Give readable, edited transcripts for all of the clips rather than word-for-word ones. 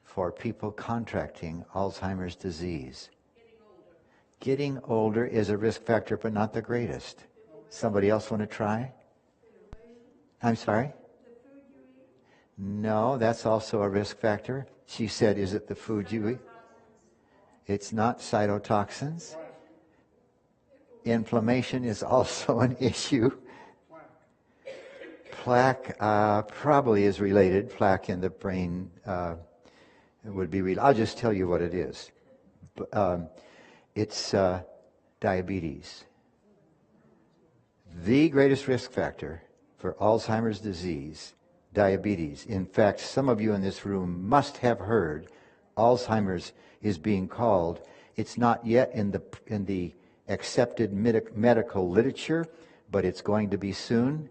for people contracting Alzheimer's disease. Getting older is a risk factor, but not the greatest. Somebody else want to try? I'm sorry? No, that's also a risk factor. She said, is it the food you eat? It's not cytotoxins. Inflammation is also an issue. Plaque probably is related. Plaque in the brain would be related. I'll just tell you what it is. It's diabetes. The greatest risk factor for Alzheimer's disease, diabetes. In fact, some of you in this room must have heard Alzheimer's is being called. It's not yet in the accepted medical literature, but it's going to be soon,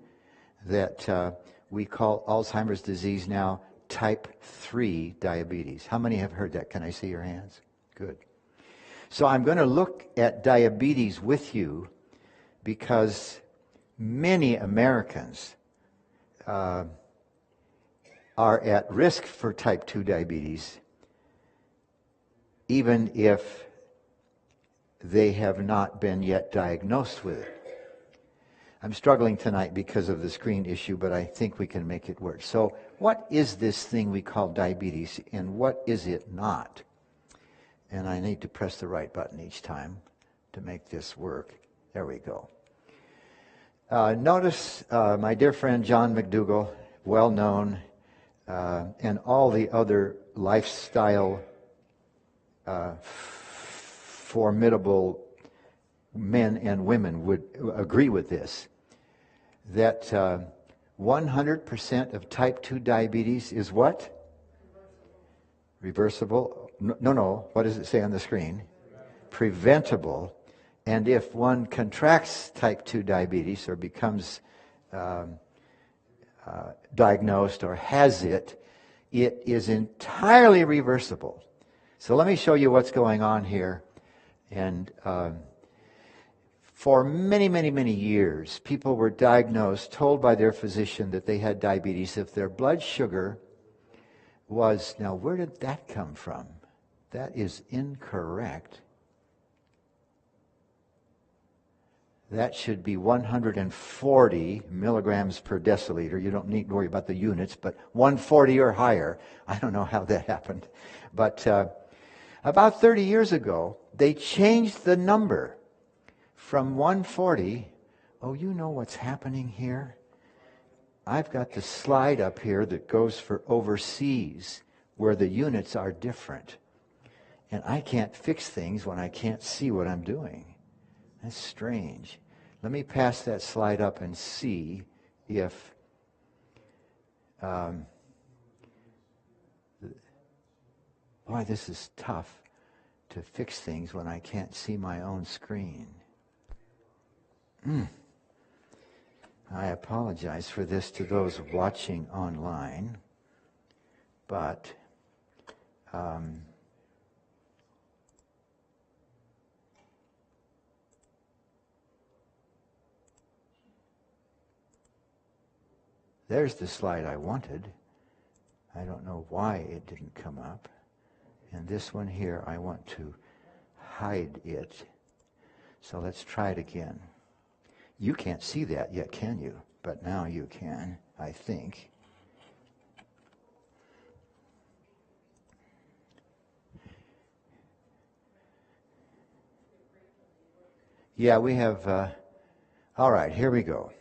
that we call Alzheimer's disease now type 3 diabetes. How many have heard that? Can I see your hands? Good. So I'm going to look at diabetes with you because many Americans are at risk for type 2 diabetes, even if they have not been yet diagnosed with it. I'm struggling tonight because of the screen issue, but I think we can make it work. So what is this thing we call diabetes, and what is it not? And I need to press the right button each time to make this work. There we go. Notice my dear friend John McDougall, well known, and all the other lifestyle formidable men and women would agree with this, that 100% of type 2 diabetes is what? Reversible. No. What does it say on the screen? Preventable. And if one contracts type 2 diabetes or becomes diagnosed or has it, it is entirely reversible. So let me show you what's going on here. And for many, many, many years, people were diagnosed, told by their physician that they had diabetes if their blood sugar was, now where did that come from? That is incorrect. That should be 140 milligrams per deciliter. You don't need to worry about the units, but 140 or higher. I don't know how that happened. But about 30 years ago, they changed the number from 140. Oh, you know what's happening here? I've got the slide up here that goes for overseas, where the units are different. And I can't fix things when I can't see what I'm doing. That's strange. Let me pass that slide up and see if boy, this is tough to fix things when I can't see my own screen. I apologize for this to those watching online, but there's the slide I wanted. I don't know why it didn't come up. And this one here, I want to hide it. So let's try it again. You can't see that yet, can you? But now you can, I think. Yeah, we have, all right, here we go.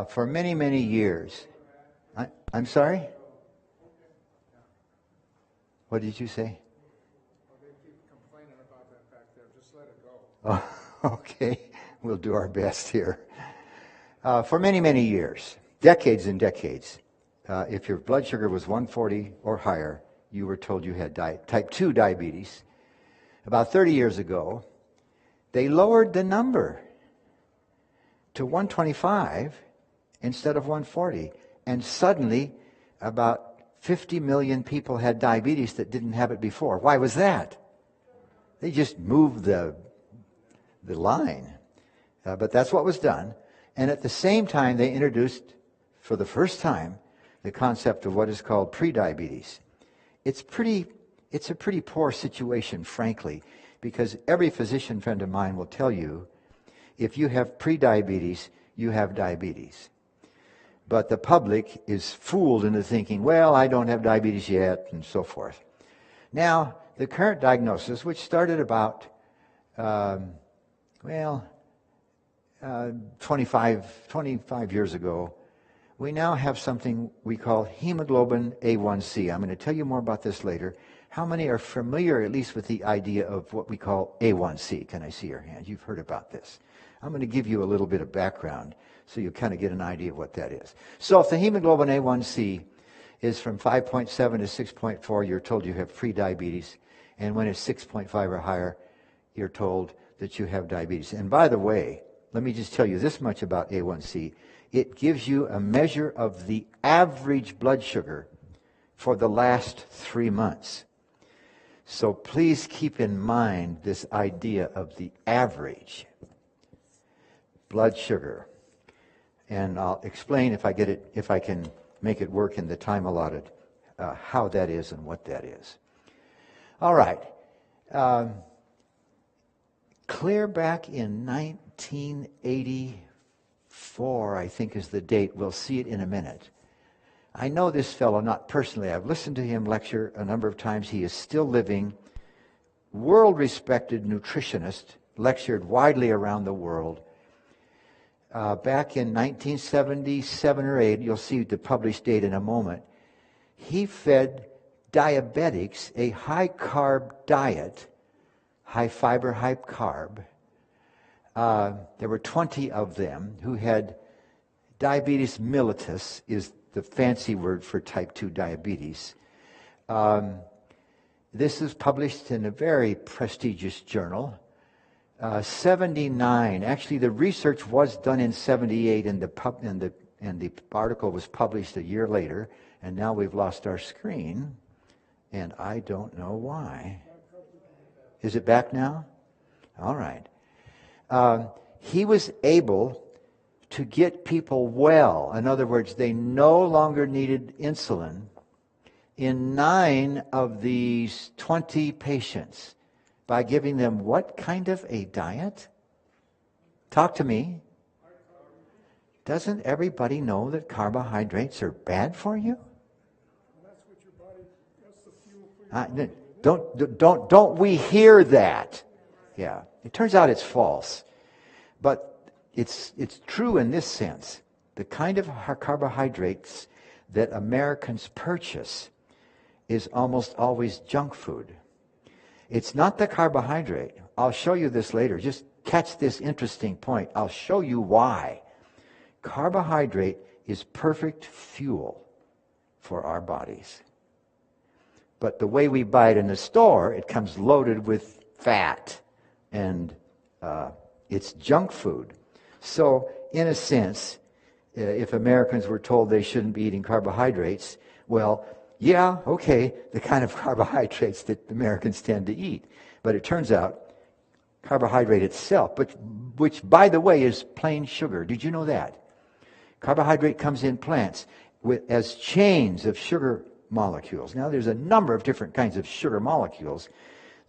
For many, many years, I'm sorry? What did you say? Well, they keep complaining about that back there. Just let it go. Oh, okay. We'll do our best here. For many, many years, decades and decades, if your blood sugar was 140 or higher, you were told you had type 2 diabetes. About 30 years ago, they lowered the number to 125 instead of 140. And suddenly, about 50 million people had diabetes that didn't have it before. Why was that? They just moved the line. But that's what was done. And at the same time, they introduced, for the first time, the concept of what is called prediabetes. It's a pretty poor situation, frankly, because every physician friend of mine will tell you if you have prediabetes, you have diabetes. But the public is fooled into thinking, well, I don't have diabetes yet, and so forth. Now, the current diagnosis, which started about, 25 years ago, we now have something we call hemoglobin A1C. I'm going to tell you more about this later. How many are familiar, at least, with the idea of what we call A1C? Can I see your hands? You've heard about this. I'm going to give you a little bit of background so you kind of get an idea of what that is. So if the hemoglobin A1C is from 5.7 to 6.4, you're told you have prediabetes. And when it's 6.5 or higher, you're told that you have diabetes. And by the way, let me just tell you this much about A1C. It gives you a measure of the average blood sugar for the last 3 months. So please keep in mind this idea of the average blood sugar. And I'll explain if I can make it work in the time allotted, how that is and what that is. All right. Clear back in 1984, I think is the date. We'll see it in a minute. I know this fellow, not personally. I've listened to him lecture a number of times. He is still living, world-respected nutritionist, lectured widely around the world. Back in 1977 or 8, you'll see the published date in a moment, he fed diabetics a high-carb diet, high fiber, high carb. There were 20 of them who had diabetes mellitus, is the fancy word for type 2 diabetes. This is published in a very prestigious journal. 79, actually the research was done in 78 and the article was published a year later, and now we've lost our screen, and I don't know why. Is it back now? All right. He was able to get people well. In other words, they no longer needed insulin in 9 of these 20 patients by giving them what kind of a diet? Talk to me. Doesn't everybody know that carbohydrates are bad for you? That's what your body, that's the fuel for your body. Don't we hear that? Yeah. It turns out it's false. But it's true in this sense. The kind of carbohydrates that Americans purchase is almost always junk food. It's not the carbohydrate. I'll show you this later. Just catch this interesting point. I'll show you why. Carbohydrate is perfect fuel for our bodies. But the way we buy it in the store, it comes loaded with fat. And it's junk food. So, in a sense, if Americans were told they shouldn't be eating carbohydrates, well, yeah, okay, the kind of carbohydrates that Americans tend to eat. But it turns out, carbohydrate itself, which by the way is plain sugar. Did you know that? Carbohydrate comes in plants as chains of sugar molecules. Now, there's a number of different kinds of sugar molecules.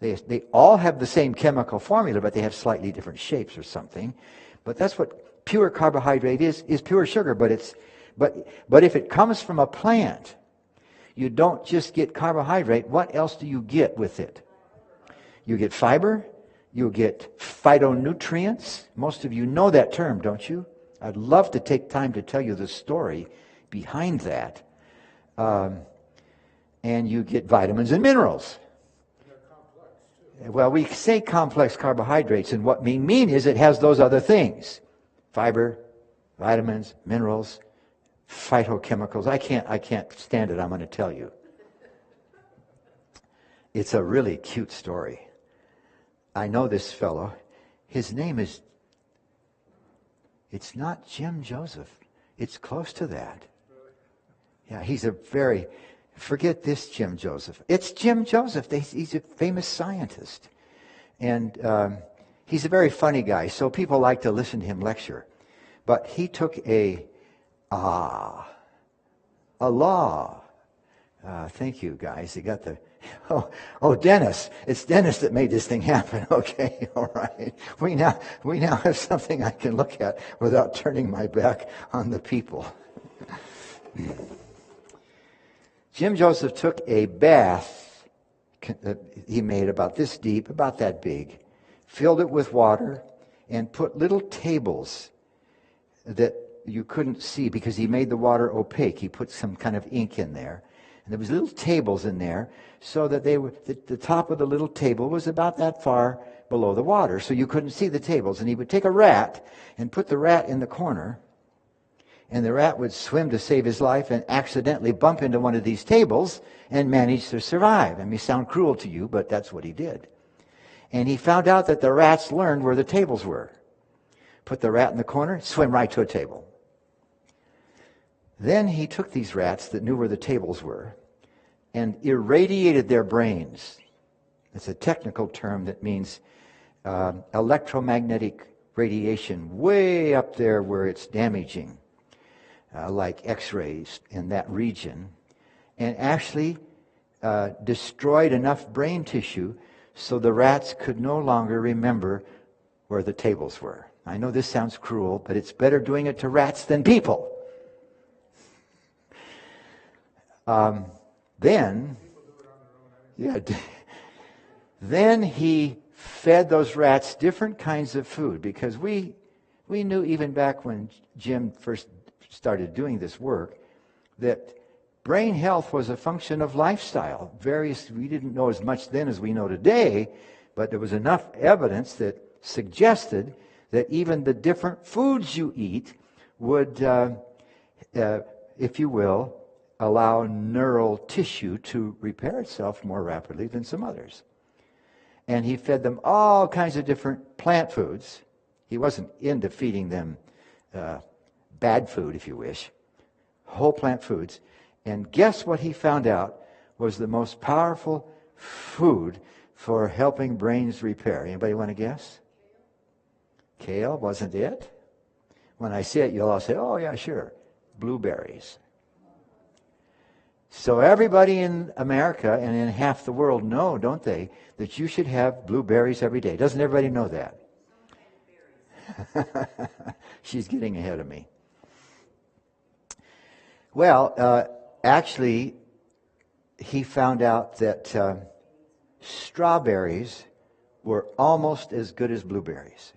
They all have the same chemical formula, but they have slightly different shapes or something. But that's what pure carbohydrate is pure sugar. But if it comes from a plant, you don't just get carbohydrate. What else do you get with it? You get fiber. You get phytonutrients. Most of you know that term, don't you? I'd love to take time to tell you the story behind that. And you get vitamins and minerals. Well, we say complex carbohydrates, and what we mean is it has those other things. Fiber, vitamins, minerals, phytochemicals. I can't stand it, I'm going to tell you. It's a really cute story. I know this fellow. His name is, it's not Jim Joseph. It's close to that. Yeah, forget this Jim Joseph. It's Jim Joseph. He's a famous scientist. And he's a very funny guy, so people like to listen to him lecture. But he took a law. Thank you, guys. You got the... Oh, Dennis. It's Dennis that made this thing happen. Okay, all right. We now have something I can look at without turning my back on the people. Jim Joseph took a bath he made about this deep, about that big, filled it with water, and put little tables that you couldn't see because he made the water opaque. He put some kind of ink in there. And there was little tables in there so that the top of the little table was about that far below the water, so you couldn't see the tables. And he would take a rat and put the rat in the corner, and the rat would swim to save his life and accidentally bump into one of these tables and manage to survive. It may sound cruel to you, but that's what he did. And he found out that the rats learned where the tables were. Put the rat in the corner, swim right to a table. Then he took these rats that knew where the tables were and irradiated their brains. It's a technical term that means electromagnetic radiation way up there where it's damaging, like X-rays in that region, and actually destroyed enough brain tissue so the rats could no longer remember where the tables were. I know this sounds cruel, but it's better doing it to rats than people. Then he fed those rats different kinds of food, because we knew even back when Jim first started doing this work that brain health was a function of lifestyle. We didn't know as much then as we know today, but there was enough evidence that suggested that even the different foods you eat would, if you will, allow neural tissue to repair itself more rapidly than some others. And he fed them all kinds of different plant foods. He wasn't into feeding them bad food, if you wish, whole plant foods. And guess what he found out was the most powerful food for helping brains repair? Anybody want to guess? Kale, wasn't it? When I say it, you'll all say, oh yeah, sure. Blueberries. So everybody in America and in half the world know, don't they, that you should have blueberries every day. Doesn't everybody know that? She's getting ahead of me. Well, actually, he found out that strawberries were almost as good as blueberries.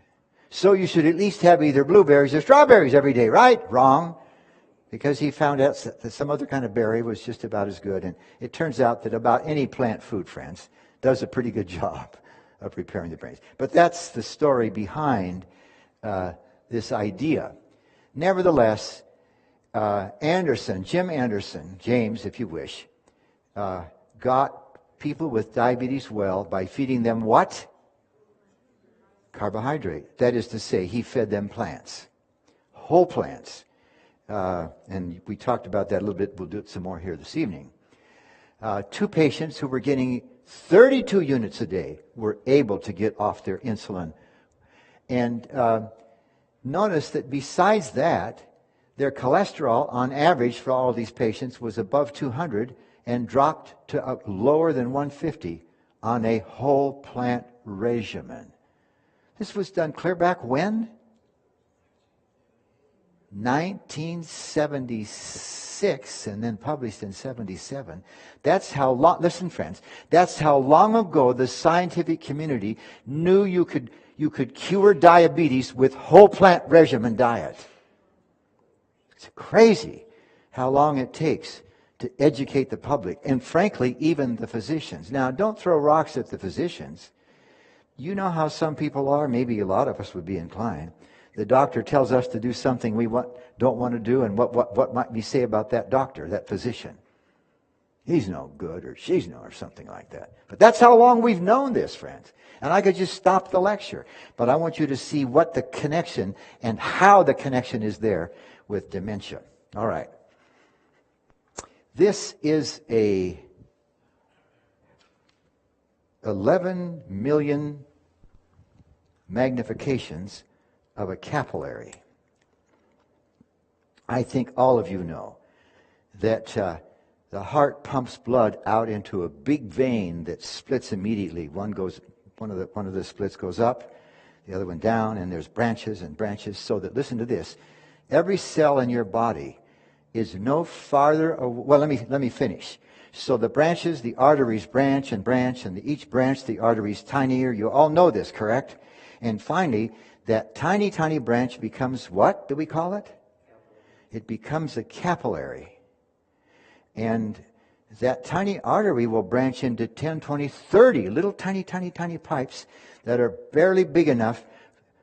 So you should at least have either blueberries or strawberries every day, right? Wrong. Because he found out that some other kind of berry was just about as good. And it turns out that about any plant food, friends, does a pretty good job of repairing the brains. But that's the story behind this idea. Nevertheless, Jim Anderson, James, if you wish, got people with diabetes well by feeding them what? Carbohydrate. That is to say, he fed them plants, whole plants. And we talked about that a little bit. We'll do it some more here this evening. 2 patients who were getting 32 units a day were able to get off their insulin. And notice that besides that, their cholesterol on average for all of these patients was above 200 and dropped to lower than 150 on a whole plant regimen. This was done clear back when? 1976, and then published in 77. That's how long, listen friends, that's how long ago the scientific community knew you could cure diabetes with whole plant regimen diet. It's crazy how long it takes to educate the public, and frankly, even the physicians. Now, don't throw rocks at the physicians. You know how some people are, maybe a lot of us would be inclined. The doctor tells us to do something we don't want to do, and what might we say about that doctor, that physician? He's no good, or she's no, or something like that. But that's how long we've known this, friends. And I could just stop the lecture, but I want you to see what the connection and how the connection is there with dementia. All right. This is a 11 million magnifications of a capillary. I think all of you know that the heart pumps blood out into a big vein that splits immediately. One of the splits goes up, the other one down, and there's branches and branches. So that, listen to this, every cell in your body is no farther. Well, let me finish. So the branches, the arteries branch and branch, and each branch, the arteries tinier. You all know this, correct? And finally, that tiny, tiny branch becomes what do we call it? It becomes a capillary. And that tiny artery will branch into 10, 20, 30 little tiny, tiny, tiny pipes that are barely big enough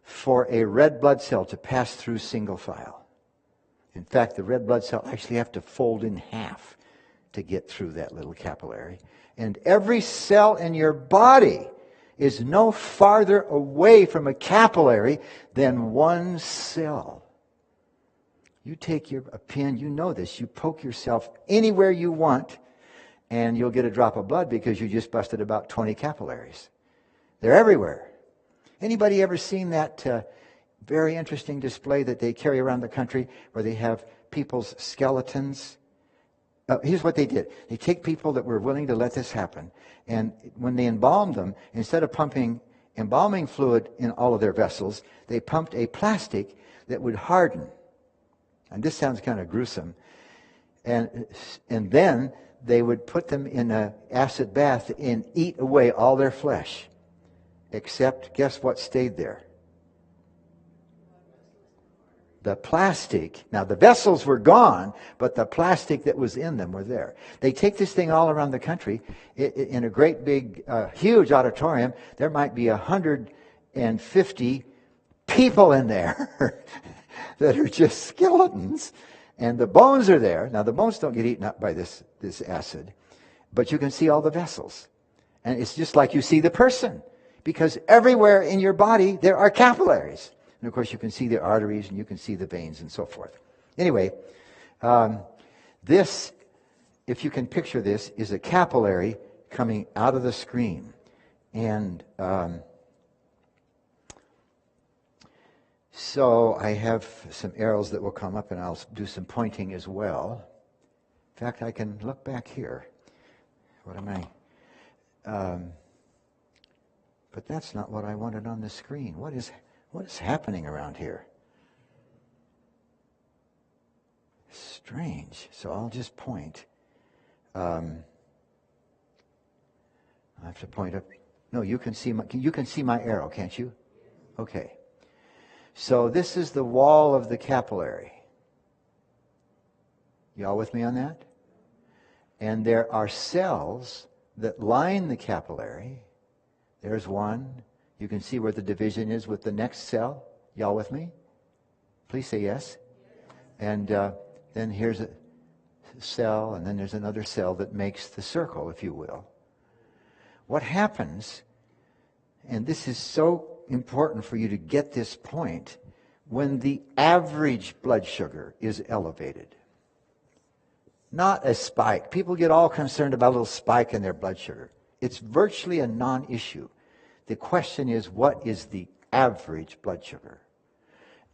for a red blood cell to pass through single file. In fact, the red blood cell actually have to fold in half to get through that little capillary. And every cell in your body is no farther away from a capillary than one cell. You take a pin, you know this, you poke yourself anywhere you want, and you'll get a drop of blood because you just busted about 20 capillaries. They're everywhere. Anybody ever seen that very interesting display that they carry around the country where they have people's skeletons? Here's what they did. They take people that were willing to let this happen, and when they embalmed them, instead of pumping embalming fluid in all of their vessels, they pumped a plastic that would harden. And this sounds kind of gruesome. And then they would put them in an acid bath and eat away all their flesh. Except, guess what stayed there? The plastic. Now, the vessels were gone, but the plastic that was in them were there. They take this thing all around the country. In a great big, huge auditorium, there might be 150 people in there that are just skeletons. And the bones are there. Now, the bones don't get eaten up by this acid, but you can see all the vessels. And it's just like you see the person, because everywhere in your body there are capillaries. And of course, you can see the arteries and you can see the veins and so forth. Anyway, this, if you can picture this, is a capillary coming out of the screen. And so I have some arrows that will come up, and I'll do some pointing as well. In fact, I can look back here. What am I? But that's not what I wanted on the screen. What is happening around here? Strange. So I'll just point. I have to point up. No, you can see my arrow, can't you? Okay. So this is the wall of the capillary. Y'all with me on that? And there are cells that line the capillary. There's one. You can see where the division is with the next cell. Y'all with me? Please say yes. And then here's a cell, and then there's another cell that makes the circle, if you will. What happens, and this is so important for you to get this point, when the average blood sugar is elevated, not a spike. People get all concerned about a little spike in their blood sugar. It's virtually a non-issue. The question is, what is the average blood sugar?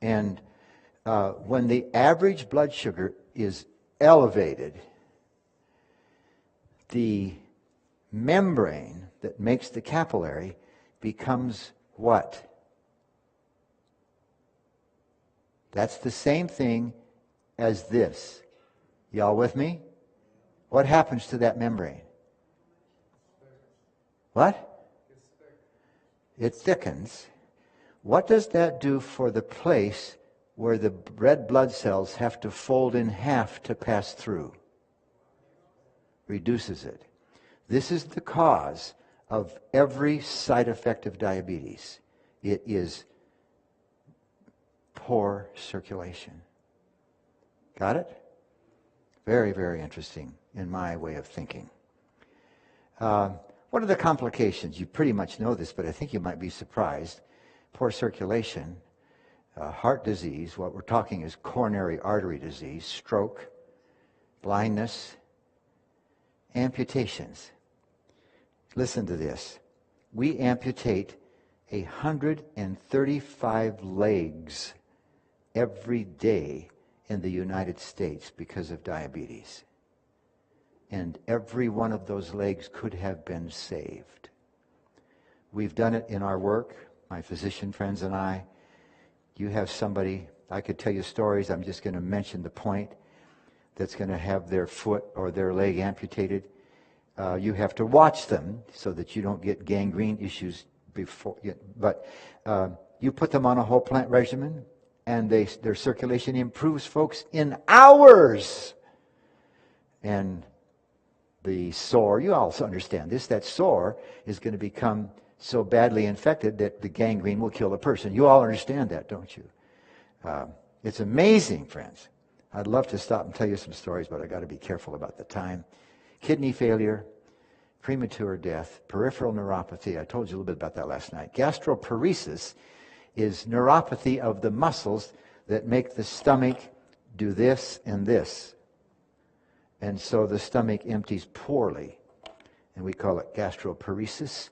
And when the average blood sugar is elevated, the membrane that makes the capillary becomes what? That's the same thing as this. Y'all with me? What happens to that membrane? What? It thickens. What does that do for the place where the red blood cells have to fold in half to pass through? Reduces it. This is the cause of every side effect of diabetes. It is poor circulation. Got it? Very, very interesting in my way of thinking. What are the complications? You pretty much know this, but I think you might be surprised. Poor circulation, heart disease, what we're talking is coronary artery disease, stroke, blindness, amputations. Listen to this. We amputate 135 legs every day in the United States because of diabetes. and every one of those legs could have been saved. We've done it in our work, my physician friends and I. You have somebody, I could tell you stories, I'm just going to mention the point, that's going to have their foot or their leg amputated. You have to watch them so that you don't get gangrene issues before. But you put them on a whole plant regimen, and their circulation improves, folks, in hours. And the sore, you also understand this, that sore is going to become so badly infected that the gangrene will kill a person. You all understand that, don't you? It's amazing, friends. I'd love to stop and tell you some stories, but I've got to be careful about the time. Kidney failure, premature death, peripheral neuropathy. I told you a little bit about that last night. Gastroparesis is neuropathy of the muscles that make the stomach do this and this. And so the stomach empties poorly. And we call it gastroparesis.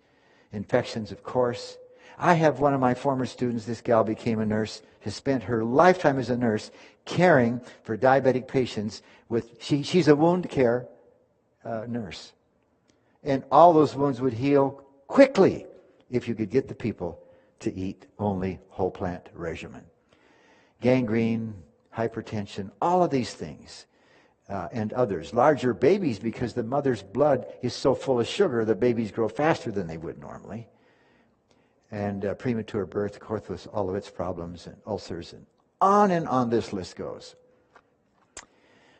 Infections, of course. I have one of my former students, this gal became a nurse, has spent her lifetime as a nurse caring for diabetic patients she's a wound care nurse. And all those wounds would heal quickly if you could get the people to eat only whole plant regimen. Gangrene, hypertension, all of these things and others. Larger babies, because the mother's blood is so full of sugar, the babies grow faster than they would normally. And premature birth, of course, with all of its problems and ulcers, and on this list goes.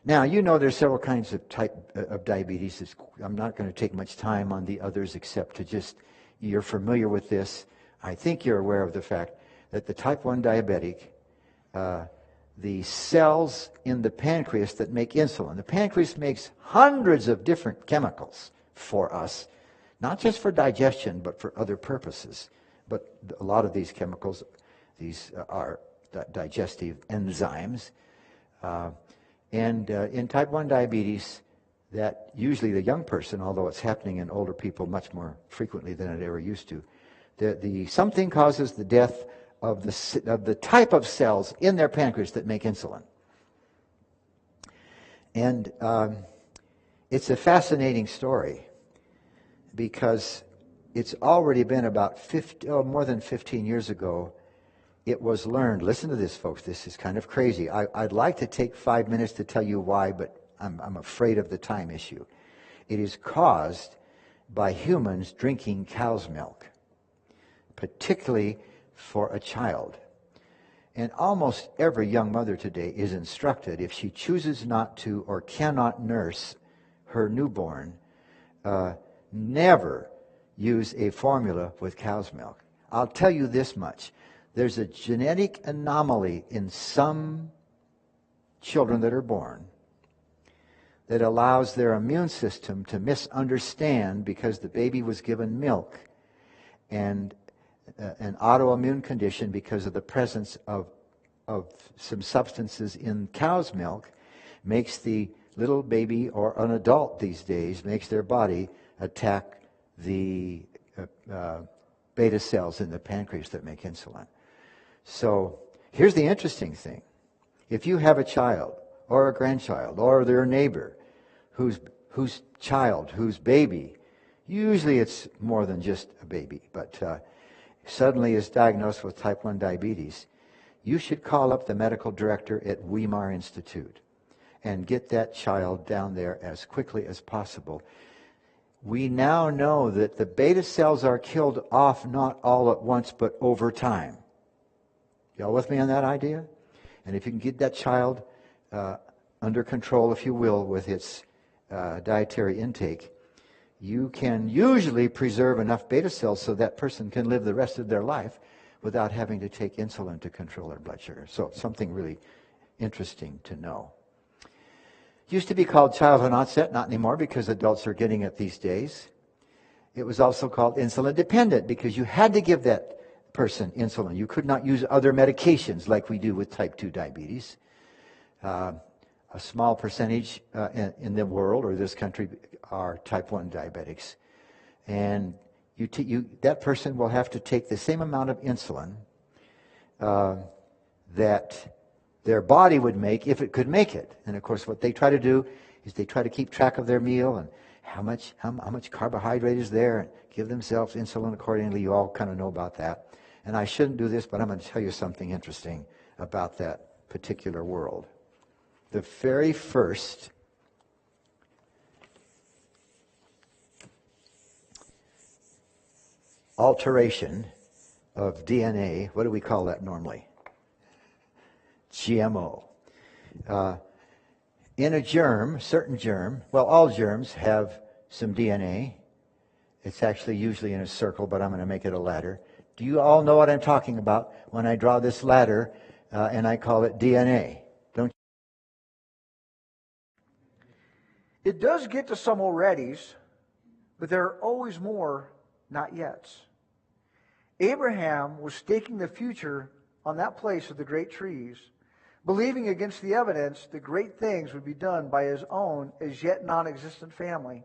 Now, you know there's several kinds of type of diabetes. I'm not going to take much time on the others except to just, you're familiar with this. I think you're aware of the fact that the type 1 diabetic, the cells in the pancreas that make insulin, the pancreas makes hundreds of different chemicals for us, not just for digestion, but for other purposes. But a lot of these chemicals, these are digestive enzymes. And in type 1 diabetes, that usually the young person, although it's happening in older people much more frequently than it ever used to, something causes the death of the type of cells in their pancreas that make insulin. And it's a fascinating story because it's already been about more than 15 years ago. It was learned, listen to this, folks, this is kind of crazy. I'd like to take 5 minutes to tell you why, but I'm afraid of the time issue. It is caused by humans drinking cow's milk, particularly for a child. And almost every young mother today is instructed, if she chooses not to or cannot nurse her newborn, never use a formula with cow's milk. I'll tell you this much. There's a genetic anomaly in some children that are born that allows their immune system to misunderstand, because the baby was given milk, and an autoimmune condition because of the presence of some substances in cow's milk makes the little baby, or an adult these days, makes their body attack the beta cells in the pancreas that make insulin. So here's the interesting thing. If you have a child or a grandchild or their neighbor whose baby, usually it's more than just a baby, but suddenly is diagnosed with type 1 diabetes, you should call up the medical director at Weimar Institute and get that child down there as quickly as possible. We now know that the beta cells are killed off not all at once, but over time. Y'all with me on that idea? And if you can get that child under control, if you will, with its dietary intake, you can usually preserve enough beta cells so that person can live the rest of their life without having to take insulin to control their blood sugar. So something really interesting to know. Used to be called childhood onset, not anymore because adults are getting it these days. It was also called insulin dependent because you had to give that person insulin. You could not use other medications like we do with type 2 diabetes. A small percentage in the world or this country are type 1 diabetics. And that person will have to take the same amount of insulin that their body would make if it could make it. And of course what they try to do is they try to keep track of their meal and how much carbohydrate is there and give themselves insulin accordingly. You all kind of know about that. And I shouldn't do this, but I'm going to tell you something interesting about that particular world. The very first alteration of DNA, what do we call that normally? GMO. In a germ, certain germ, well, all germs have some DNA. It's actually usually in a circle, but I'm going to make it a ladder. Do you all know what I'm talking about when I draw this ladder and I call it DNA? Don't It does get to some alreadys, but there are always more not yets. Abraham was staking the future on that place of the great trees, believing against the evidence that great things would be done by his own as yet non-existent family.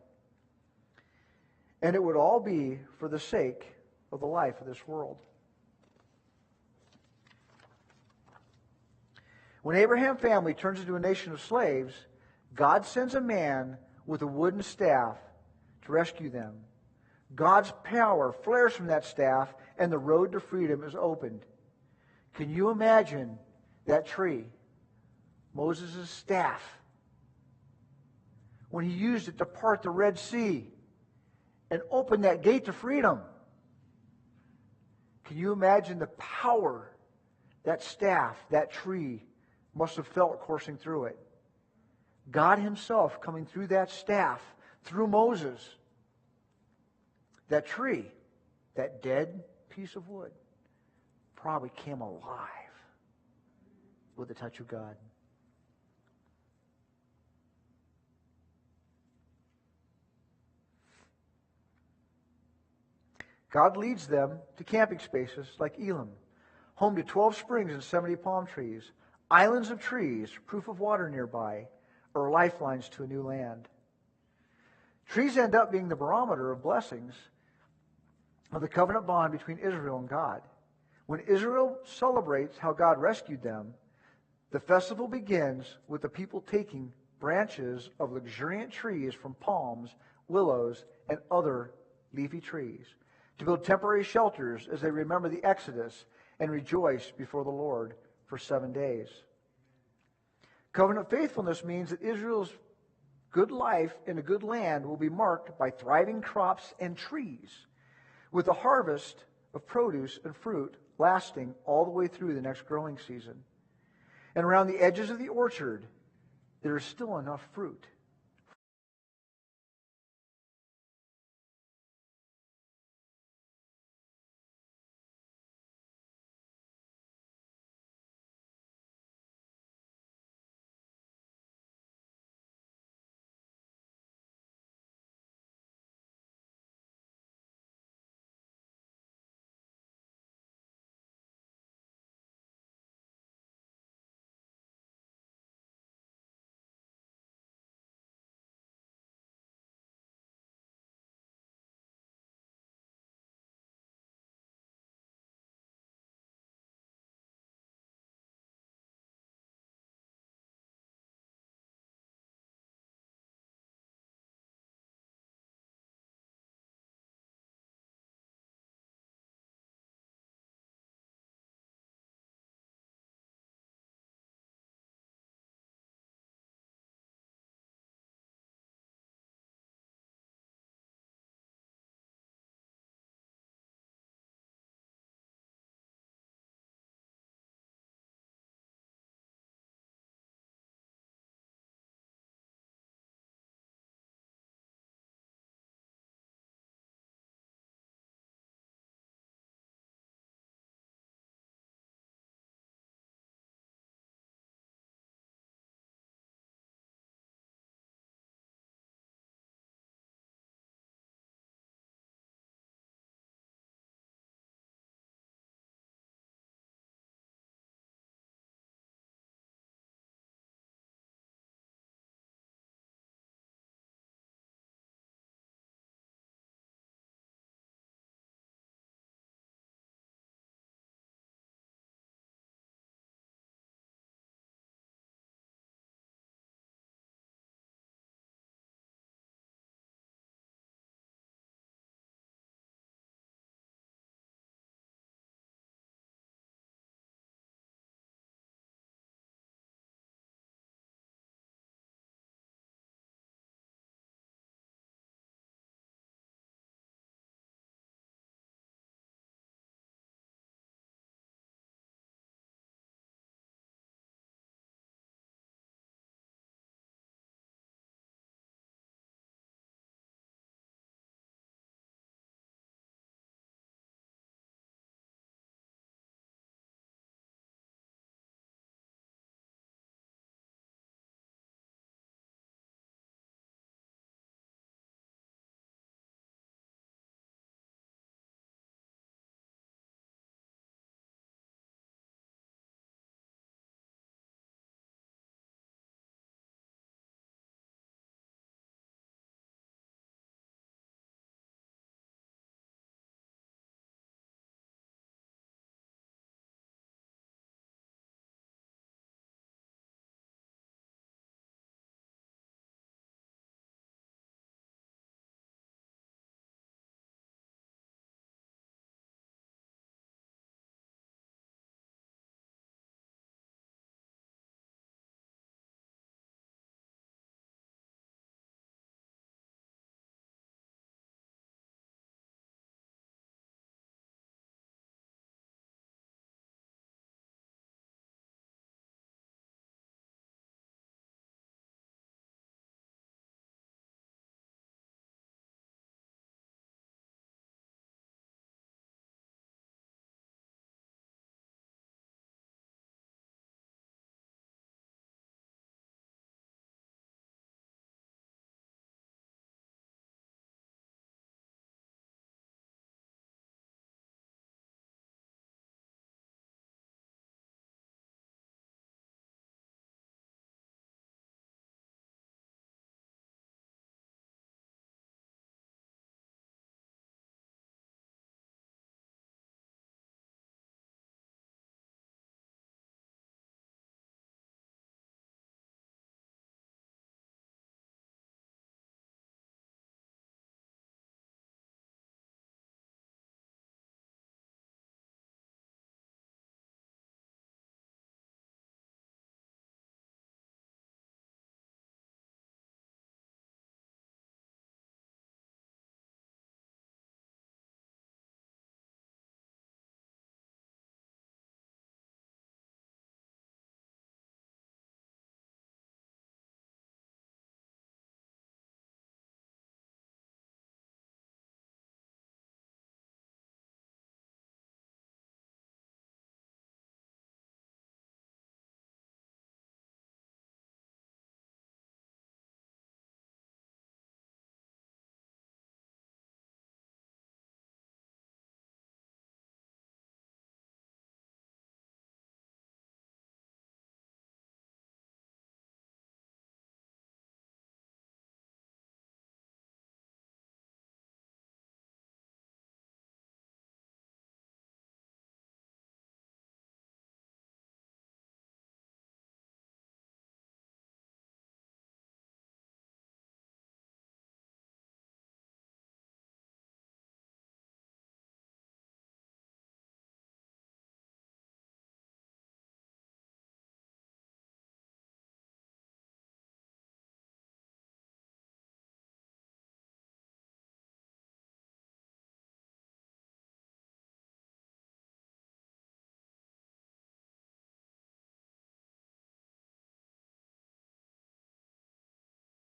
And it would all be for the sake of the life of this world. When Abraham's family turns into a nation of slaves, God sends a man with a wooden staff to rescue them. God's power flares from that staff, and the road to freedom is opened. Can you imagine that tree, Moses' staff, when he used it to part the Red Sea and open that gate to freedom? Can you imagine the power that staff, that tree, must have felt coursing through it? God himself coming through that staff, through Moses. That tree, that dead piece of wood, probably came alive with the touch of God. God leads them to camping spaces like Elim, home to 12 springs and 70 palm trees, islands of trees, proof of water nearby, or lifelines to a new land. Trees end up being the barometer of blessings of the covenant bond between Israel and God. When Israel celebrates how God rescued them, the festival begins with the people taking branches of luxuriant trees from palms, willows, and other leafy trees to build temporary shelters as they remember the Exodus and rejoice before the Lord for 7 days. Covenant faithfulness means that Israel's good life in a good land will be marked by thriving crops and trees, with a harvest of produce and fruit lasting all the way through the next growing season. And around the edges of the orchard, there is still enough fruit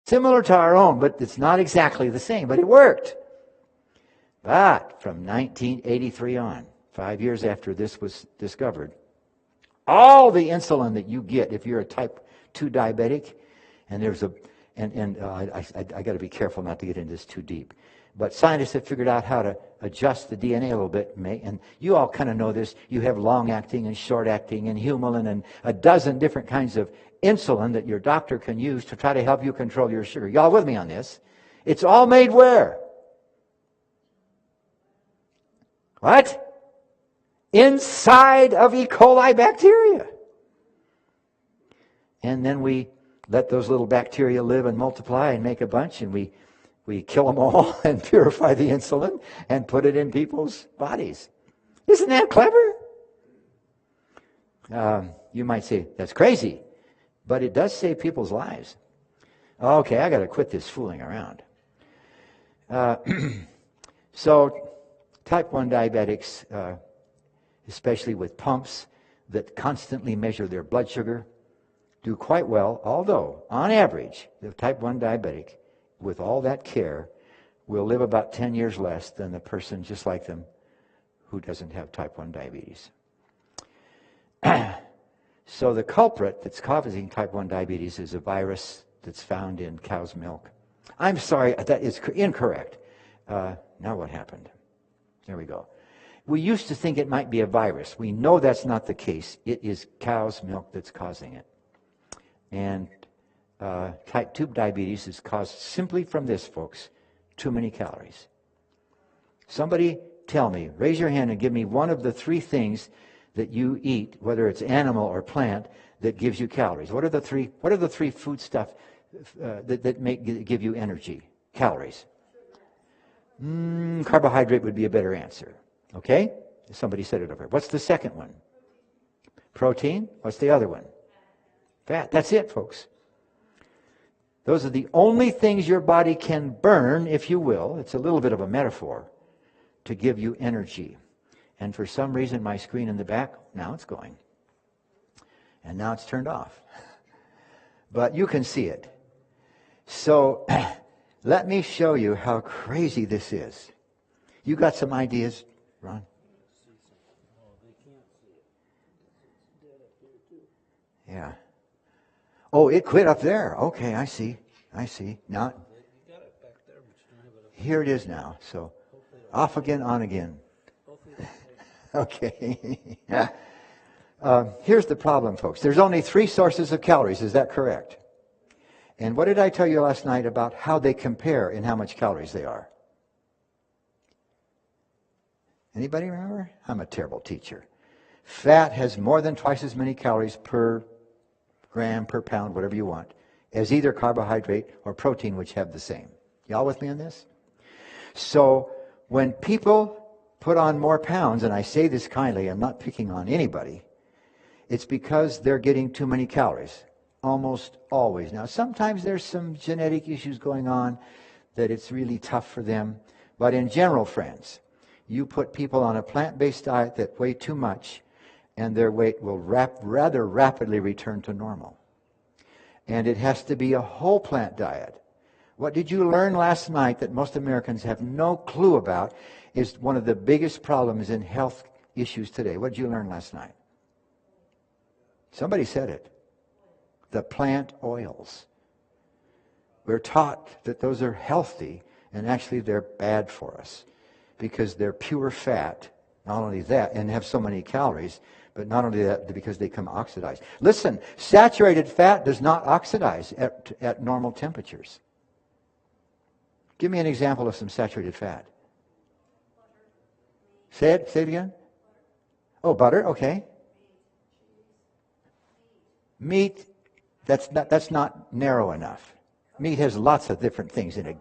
Similar to our own, but it's not exactly the same, but it worked. But from 1983 on, 5 years after this was discovered, all the insulin that you get if you're a type 2 diabetic, and there's a, I got to be careful not to get into this too deep, but scientists have figured out how to adjust the DNA a little bit, and you all kind of know this. You have long-acting and short-acting and humulin and a dozen different kinds of insulin that your doctor can use to try to help you control your sugar. Y'all with me on this? It's all made where? What? Inside of E. coli bacteria. And then we let those little bacteria live and multiply and make a bunch, and we kill them all and purify the insulin and put it in people's bodies. Isn't that clever? You might say, that's crazy, but it does save people's lives. Okay, I got to quit this fooling around. So, type 1 diabetics, especially with pumps that constantly measure their blood sugar, do quite well, although, on average, the type 1 diabetic, with all that care, will live about 10 years less than the person just like them who doesn't have type 1 diabetes. So the culprit that's causing type 1 diabetes is a virus that's found in cow's milk. I'm sorry, that is incorrect. Now what happened? There we go. We used to think it might be a virus. We know that's not the case. It is cow's milk that's causing it. And type 2 diabetes is caused simply from this, folks: too many calories. Somebody tell me, raise your hand and give me one of the 3 things that you eat, whether it's animal or plant, that gives you calories. What are the three food stuff that give you energy? Calories. Carbohydrate would be a better answer. Okay? Somebody said it over. What's the second one? Protein. What's the other one? Fat. That's it, folks. Those are the only things your body can burn, if you will. It's a little bit of a metaphor to give you energy. And for some reason, my screen in the back, now it's going. And now it's turned off. But you can see it. So let me show you how crazy this is. You got some ideas, Ron? Yeah. Oh, it quit up there. Okay, I see. Now, here it is now. So, off again, on again. Okay. Here's the problem, folks. There's only 3 sources of calories. Is that correct? And what did I tell you last night about how they compare in how much calories they are? Anybody remember? I'm a terrible teacher. Fat has more than twice as many calories per gram, per pound, whatever you want, as either carbohydrate or protein, which have the same. Y'all with me on this? So when people put on more pounds, and I say this kindly, I'm not picking on anybody, it's because they're getting too many calories. Almost always. Now, sometimes there's some genetic issues going on that it's really tough for them. But in general, friends, you put people on a plant-based diet that weigh too much, and their weight will rather rapidly return to normal. And it has to be a whole plant diet. What did you learn last night that most Americans have no clue about is one of the biggest problems in health issues today? What did you learn last night? Somebody said it. The plant oils. We're taught that those are healthy, and actually they're bad for us because they're pure fat. Not only that, and have so many calories, but not only that, because they come oxidized. Listen, saturated fat does not oxidize at normal temperatures. Give me an example of some saturated fat. Say it again. Oh, butter, okay. Meat, that's not narrow enough. Meat has lots of different things in it.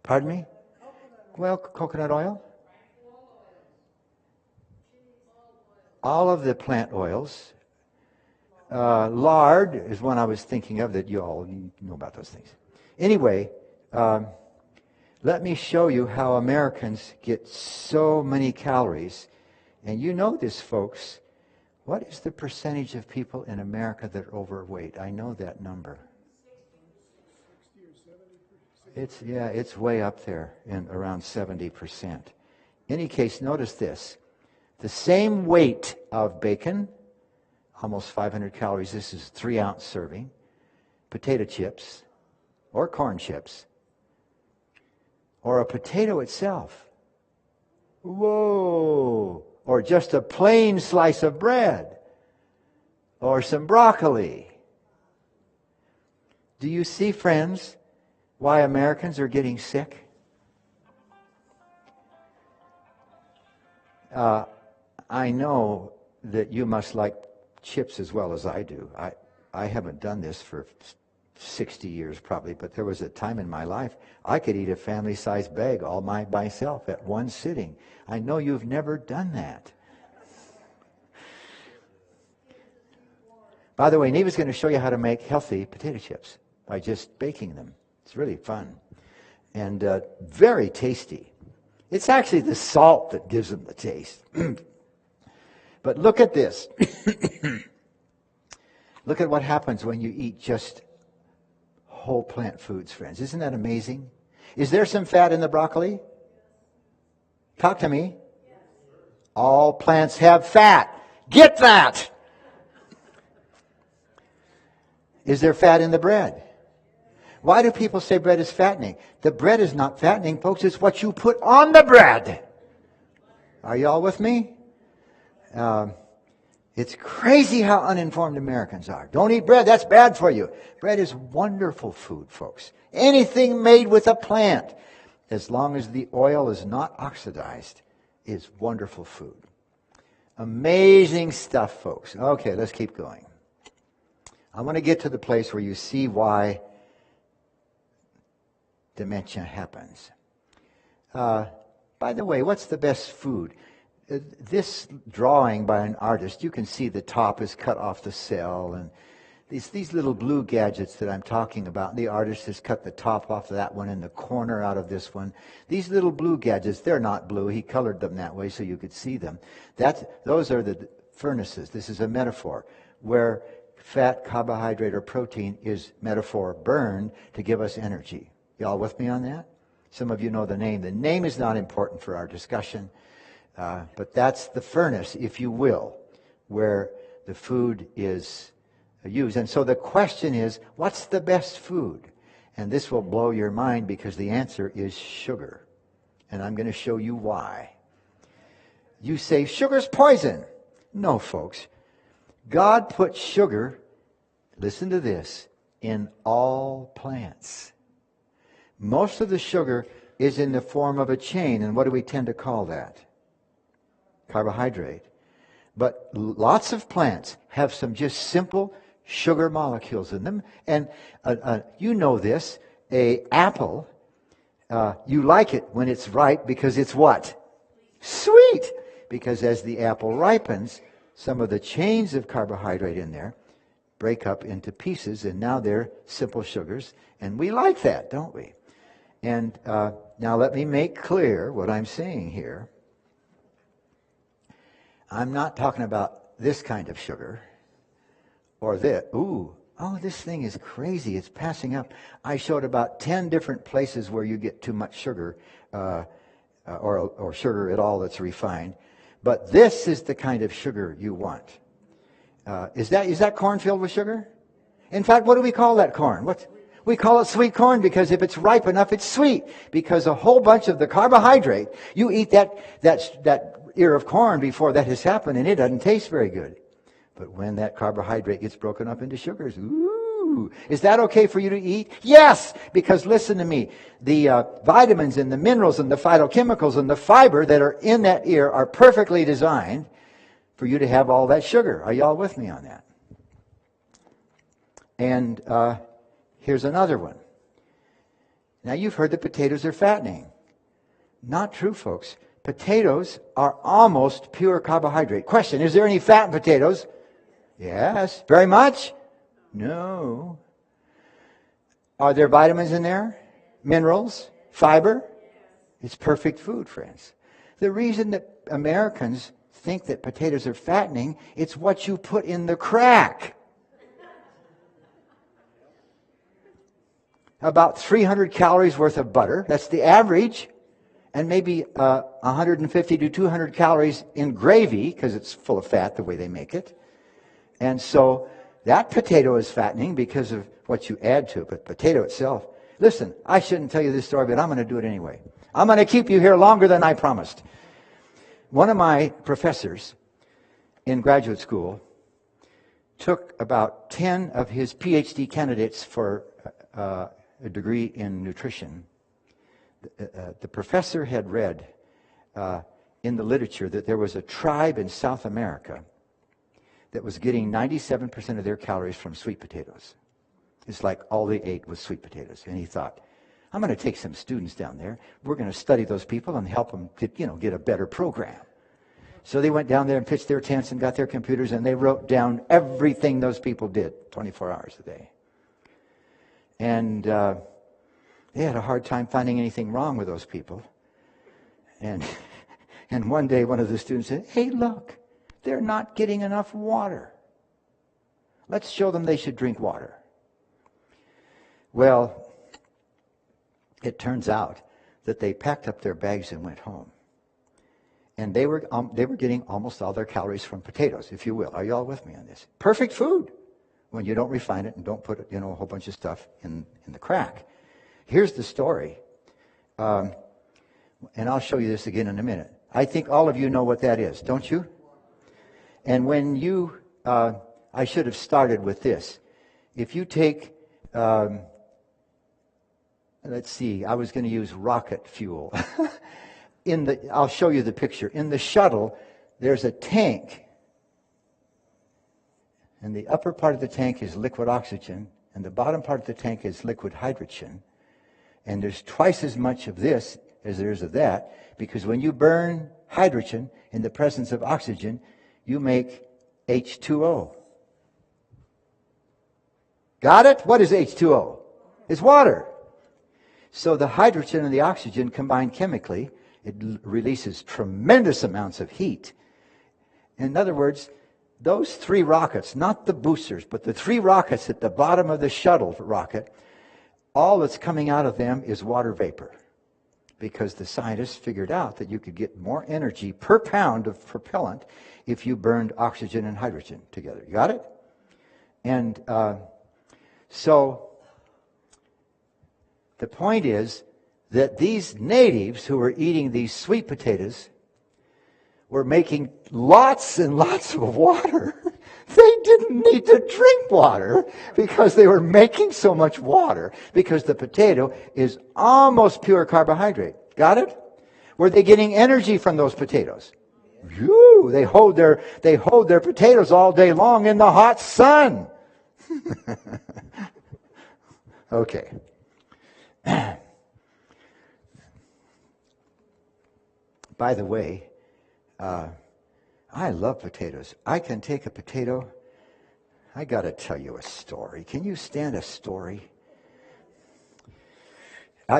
Pardon me? Well, coconut oil. All of the plant oils. Lard is one I was thinking of that you all know about those things. Anyway, let me show you how Americans get so many calories. And you know this, folks. What is the percentage of people in America that are overweight? I know that number. 60 or It's way up there in around 70%. Any case, notice this. The same weight of bacon, almost 500 calories. This is 3-ounce serving. Potato chips or corn chips or a potato itself. Whoa! Or just a plain slice of bread or some broccoli. Do you see, friends, why Americans are getting sick? I know that you must like chips as well as I do. I haven't done this for 60 years probably, but there was a time in my life I could eat a family-sized bag all by myself at one sitting. I know you've never done that. By the way, Neva's going to show you how to make healthy potato chips by just baking them. It's really fun and very tasty. It's actually the salt that gives them the taste. But look at this. Look at what happens when you eat just whole plant foods, friends. Isn't that amazing? Is there some fat in the broccoli? Talk to me. All plants have fat. Get that! Is there fat in the bread? Why do people say bread is fattening? The bread is not fattening, folks. It's what you put on the bread. Are you all with me? It's crazy how uninformed Americans are. Don't eat bread. That's bad for you. Bread is wonderful food, folks. Anything made with a plant, as long as the oil is not oxidized, is wonderful food. Amazing stuff, folks. Okay, let's keep going. I want to get to the place where you see why dementia happens. By the way, what's the best food? This drawing by an artist, you can see the top is cut off the cell, and these little blue gadgets that I'm talking about, the artist has cut the top off of that one and the corner out of this one. These little blue gadgets, they're not blue. He colored them that way so you could see them. Those are the furnaces. This is a metaphor where fat, carbohydrate, or protein is, metaphor, burned to give us energy. Y'all with me on that? Some of you know the name. The name is not important for our discussion. But that's the furnace, if you will, where the food is used. And so the question is, what's the best food? And this will blow your mind because the answer is sugar. And I'm going to show you why. You say, sugar's poison. No, folks. God put sugar, listen to this, in all plants. Most of the sugar is in the form of a chain. And what do we tend to call that? Carbohydrate. But lots of plants have some just simple sugar molecules in them. And you know this, an apple, you like it when it's ripe because it's what? Sweet. Because as the apple ripens, some of the chains of carbohydrate in there break up into pieces, and now they're simple sugars. And we like that, don't we? And now let me make clear what I'm saying here. I'm not talking about this kind of sugar or this. This thing is crazy. It's passing up. I showed about 10 different places where you get too much sugar or sugar at all that's refined. But this is the kind of sugar you want. Is that corn filled with sugar? In fact, what do we call that corn? We call it sweet corn because if it's ripe enough, it's sweet. Because a whole bunch of the carbohydrate, you eat that ear of corn before that has happened, and it doesn't taste very good. But when that carbohydrate gets broken up into sugars, is that okay for you to eat? Yes, because listen to me. The vitamins and the minerals and the phytochemicals and the fiber that are in that ear are perfectly designed for you to have all that sugar. Are y'all with me on that? And here's another one. Now you've heard that potatoes are fattening. Not true, folks. Potatoes are almost pure carbohydrate. Question, is there any fat in potatoes? Yes. Very much? No. Are there vitamins in there? Minerals? Fiber? It's perfect food, friends. The reason that Americans think that potatoes are fattening, it's what you put in the crack. about 300 calories worth of butter. That's the average. And maybe 150 to 200 calories in gravy, because it's full of fat the way they make it. And so that potato is fattening because of what you add to it. But potato itself, listen, I shouldn't tell you this story, but I'm going to do it anyway. I'm going to keep you here longer than I promised. One of my professors in graduate school took about 10 of his PhD candidates for a degree in nutrition. The professor had read in the literature that there was a tribe in South America that was getting 97% of their calories from sweet potatoes. It's like all they ate was sweet potatoes. And he thought, I'm going to take some students down there. We're going to study those people and help them get a better program. So they went down there and pitched their tents and got their computers, and they wrote down everything those people did 24 hours a day. And they had a hard time finding anything wrong with those people. And one day one of the students said, hey, look, they're not getting enough water. Let's show them they should drink water. Well, it turns out that they packed up their bags and went home. And they were getting almost all their calories from potatoes, if you will. Are you all with me on this? Perfect food when you don't refine it and don't put a whole bunch of stuff in the crack. Here's the story. And I'll show you this again in a minute. I think all of you know what that is, don't you? And when you, I should have started with this. If you take, let's see, I was going to use rocket fuel. I'll show you the picture. In the shuttle, there's a tank. And the upper part of the tank is liquid oxygen, and the bottom part of the tank is liquid hydrogen. And there's twice as much of this as there is of that, because when you burn hydrogen in the presence of oxygen, you make H2O. Got it? What is H2O? It's water. So the hydrogen and the oxygen combine chemically. It releases tremendous amounts of heat. In other words, those three rockets, not the boosters, but the three rockets at the bottom of the shuttle rocket, all that's coming out of them is water vapor. Because the scientists figured out that you could get more energy per pound of propellant if you burned oxygen and hydrogen together. You got it? And so the point is that these natives who were eating these sweet potatoes were making lots and lots of water. They didn't need to drink water because they were making so much water, because the potato is almost pure carbohydrate. Got it? Were they getting energy from those potatoes? Whew, they hold their potatoes all day long in the hot sun. Okay. By the way, I love potatoes. I can take a potato. I got to tell you a story. Can you stand a story?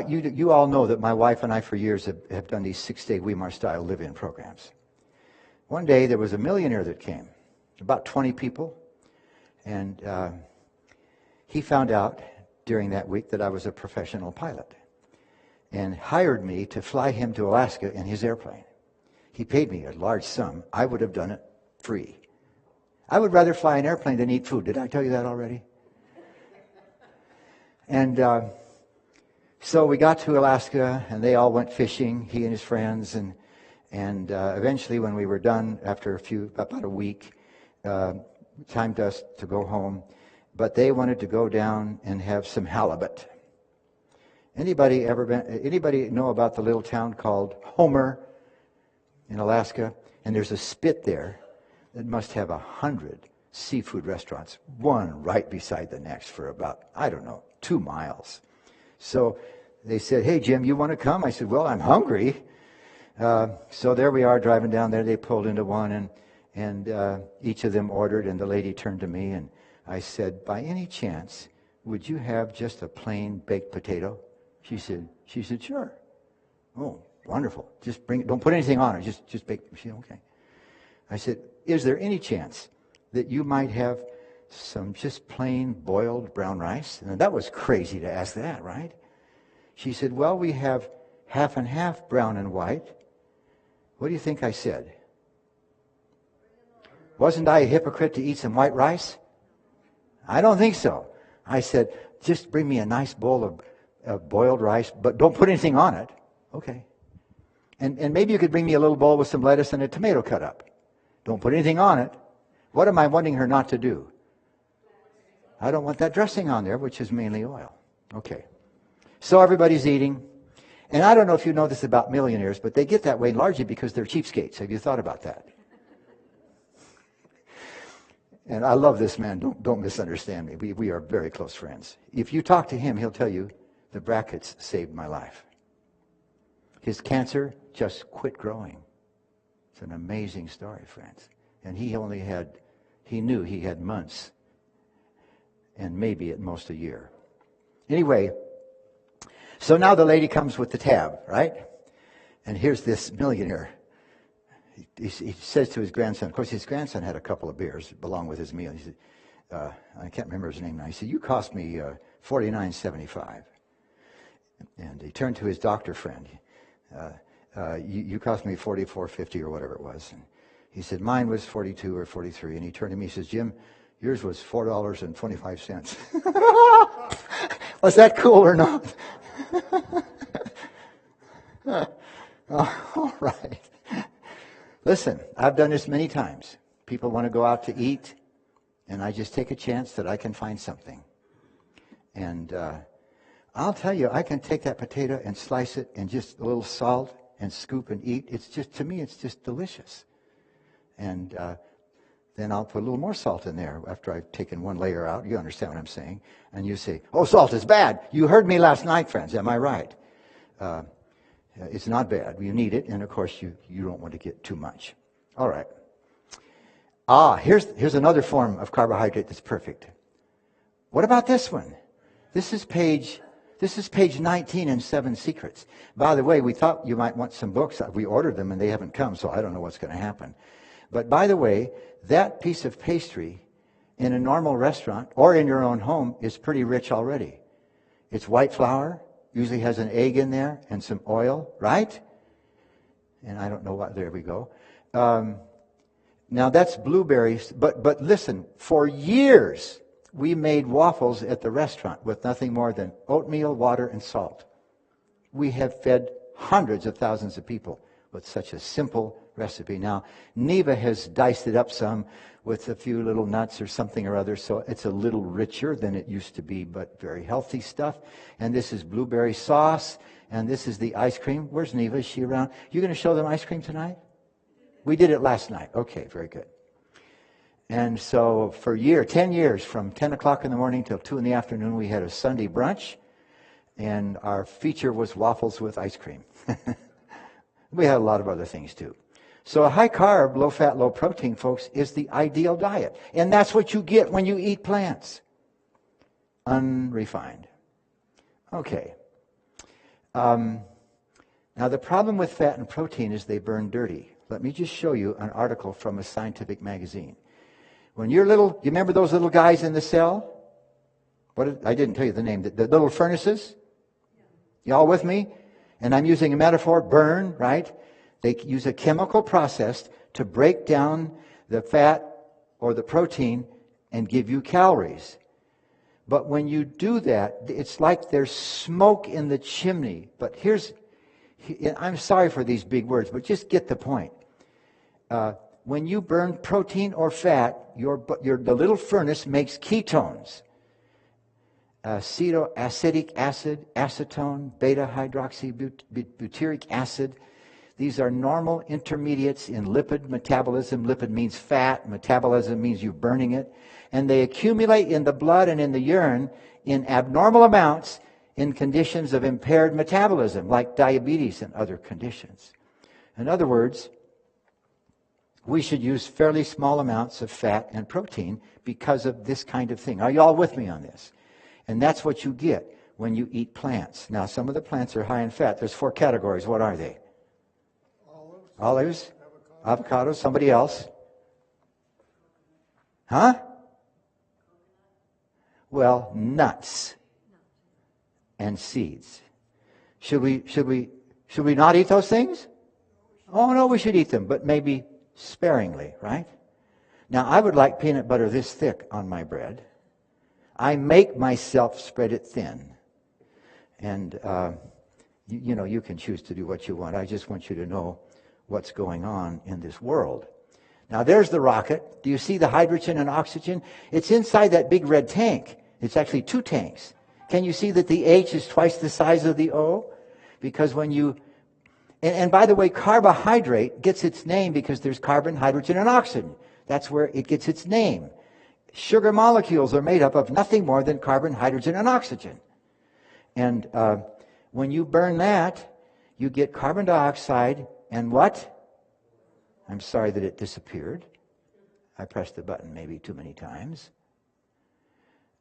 You all know that my wife and I for years have done these 6-day Weimar-style live-in programs. One day there was a millionaire that came, about 20 people, and he found out during that week that I was a professional pilot and hired me to fly him to Alaska in his airplane. He paid me a large sum. I would have done it free. I would rather fly an airplane than eat food. Did I tell you that already? And so we got to Alaska, and they all went fishing, he and his friends, and eventually when we were done, after about a week, time to us to go home, but they wanted to go down and have some halibut. Anybody know about the little town called Homer in Alaska? And there's a spit there that must have 100 seafood restaurants, one right beside the next for about, 2 miles. So they said, hey, Jim, you want to come? I said, well, I'm hungry. So there we are driving down there. They pulled into one, and each of them ordered, and the lady turned to me, and I said, by any chance, would you have just a plain baked potato? She said, sure. Oh, wonderful. Just bring it. Don't put anything on it. Just bake. She said, okay. I said, is there any chance that you might have some just plain boiled brown rice? And that was crazy to ask that, right? She said, well, we have half and half, brown and white. What do you think I said? Wasn't I a hypocrite to eat some white rice? I don't think so. I said, just bring me a nice bowl of boiled rice, but don't put anything on it. Okay. And maybe you could bring me a little bowl with some lettuce and a tomato cut up. Don't put anything on it. What am I wanting her not to do? I don't want that dressing on there, which is mainly oil. Okay. So everybody's eating. And I don't know if you know this about millionaires, but they get that way largely because they're cheapskates. Have you thought about that? And I love this man. Don't misunderstand me. We are very close friends. If you talk to him, he'll tell you the brackets saved my life. His cancer just quit growing. It's an amazing story, friends. And he knew he had months and maybe at most a year. Anyway, so now the lady comes with the tab, right? And here's this millionaire. He says to his grandson, of course his grandson had a couple of beers along with his meal. He said, I can't remember his name now. He said, you cost me $49.75. And he turned to his doctor friend. You cost me $44.50 or whatever it was. And he said, mine was $42 or $43. And he turned to me and says, Jim, yours was $4.25. Was that cool or not? All right. Listen, I've done this many times. People want to go out to eat, and I just take a chance that I can find something. And I'll tell you, I can take that potato and slice it and just a little salt and scoop and eat. It's just, to me, it's just delicious. And then I'll put a little more salt in there after I've taken one layer out. You understand what I'm saying? And you say, oh, salt is bad. You heard me last night, friends. Am I right? It's not bad. You need it. And, of course, you don't want to get too much. All right. Here's another form of carbohydrate that's perfect. What about this one? This is page 19 in 7 Secrets. By the way, we thought you might want some books. We ordered them, and they haven't come, so I don't know what's going to happen. But by the way, that piece of pastry in a normal restaurant or in your own home is pretty rich already. It's white flour, usually has an egg in there and some oil, right? And I don't know what, there we go. Now that's blueberries, but listen, for years we made waffles at the restaurant with nothing more than oatmeal, water, and salt. We have fed hundreds of thousands of people with such a simple recipe. Now, Neva has diced it up some with a few little nuts or something or other, so it's a little richer than it used to be, but very healthy stuff. And this is blueberry sauce, and this is the ice cream. Where's Neva? Is she around? You going to show them ice cream tonight? We did it last night. Okay, very good. And so for 10 years, from 10 o'clock in the morning till 2 in the afternoon, we had a Sunday brunch, and our feature was waffles with ice cream. We had a lot of other things too. So a high carb, low fat, low protein, folks, is the ideal diet. And that's what you get when you eat plants. Unrefined. Okay. Now the problem with fat and protein is they burn dirty. Let me just show you an article from a scientific magazine. When you're little, you remember those little guys in the cell? I didn't tell you the name. The little furnaces? You all with me? And I'm using a metaphor, burn, right? They use a chemical process to break down the fat or the protein and give you calories. But when you do that, it's like there's smoke in the chimney. But I'm sorry for these big words, but just get the point. When you burn protein or fat, the little furnace makes ketones. Acetoacetic acid, acetone, beta-hydroxybutyric acid. These are normal intermediates in lipid metabolism. Lipid means fat. Metabolism means you're burning it. And they accumulate in the blood and in the urine in abnormal amounts in conditions of impaired metabolism, like diabetes and other conditions. In other words, we should use fairly small amounts of fat and protein because of this kind of thing. Are you all with me on this? And that's what you get when you eat plants. Now, some of the plants are high in fat. There's 4 categories. What are they? Olives, avocados, somebody else. Huh? Well, nuts and seeds. Should we not eat those things? Oh no, we should eat them, but maybe sparingly, right? Now, I would like peanut butter this thick on my bread. I make myself spread it thin. And, you can choose to do what you want. I just want you to know what's going on in this world. Now, there's the rocket. Do you see the hydrogen and oxygen? It's inside that big red tank. It's actually 2 tanks. Can you see that the H is twice the size of the O? Because when you... And by the way, carbohydrate gets its name because there's carbon, hydrogen, and oxygen. That's where it gets its name. Sugar molecules are made up of nothing more than carbon, hydrogen, and oxygen. And when you burn that, you get carbon dioxide and what? I'm sorry that it disappeared. I pressed the button maybe too many times.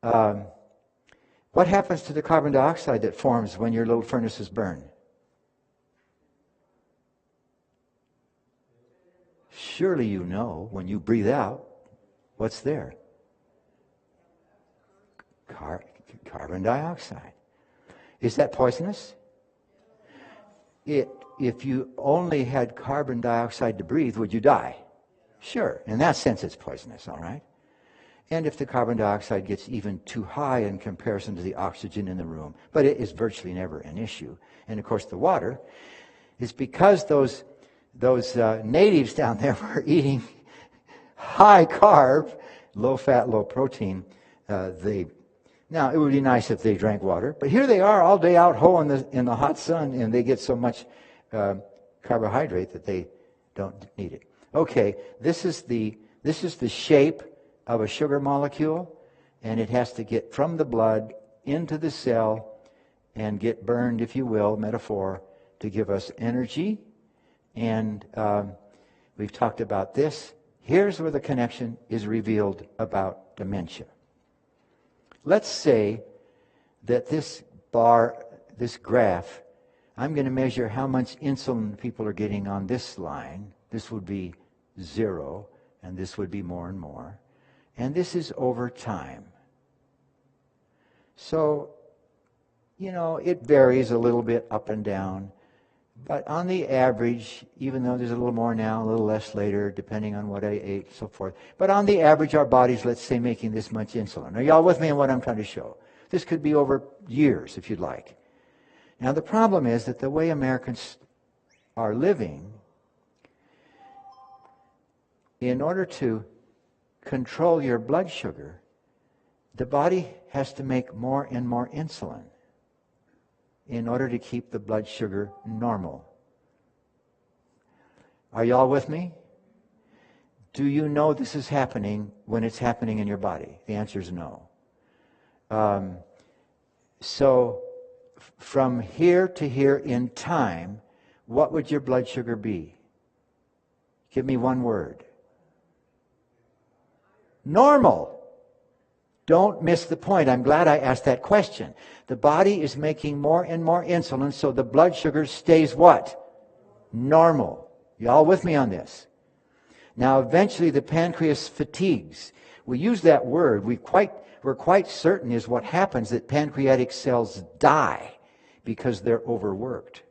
What happens to the carbon dioxide that forms when your little furnaces burn? Surely you know when you breathe out, what's there? Carbon dioxide. Is that poisonous? If you only had carbon dioxide to breathe, would you die? Sure. In that sense, it's poisonous, all right? And if the carbon dioxide gets even too high in comparison to the oxygen in the room, but it is virtually never an issue. And of course, the water is because those natives down there were eating high carb, low fat, low protein. Now, it would be nice if they drank water, but here they are all day out ho in the hot sun, and they get so much carbohydrate that they don't need it. Okay, this is the shape of a sugar molecule, and it has to get from the blood into the cell and get burned, if you will, metaphor, to give us energy. And we've talked about this. Here's where the connection is revealed about dementia. Let's say that this graph, I'm going to measure how much insulin people are getting on this line. This would be 0, and this would be more and more. And this is over time. So, it varies a little bit up and down. But on the average, even though there's a little more now, a little less later, depending on what I ate, so forth. But on the average, our body's, let's say, making this much insulin. Are y'all with me on what I'm trying to show? This could be over years, if you'd like. Now, the problem is that the way Americans are living, in order to control your blood sugar, the body has to make more and more insulin in order to keep the blood sugar normal. Are y'all with me? Do you know this is happening when it's happening in your body? The answer is no. So from here to here in time, what would your blood sugar be? Give me one word. Normal. Don't miss the point. I'm glad I asked that question. The body is making more and more insulin, so the blood sugar stays what? Normal. Y'all with me on this? Now, eventually the pancreas fatigues. We use that word. We're quite certain is what happens, that pancreatic cells die because they're overworked.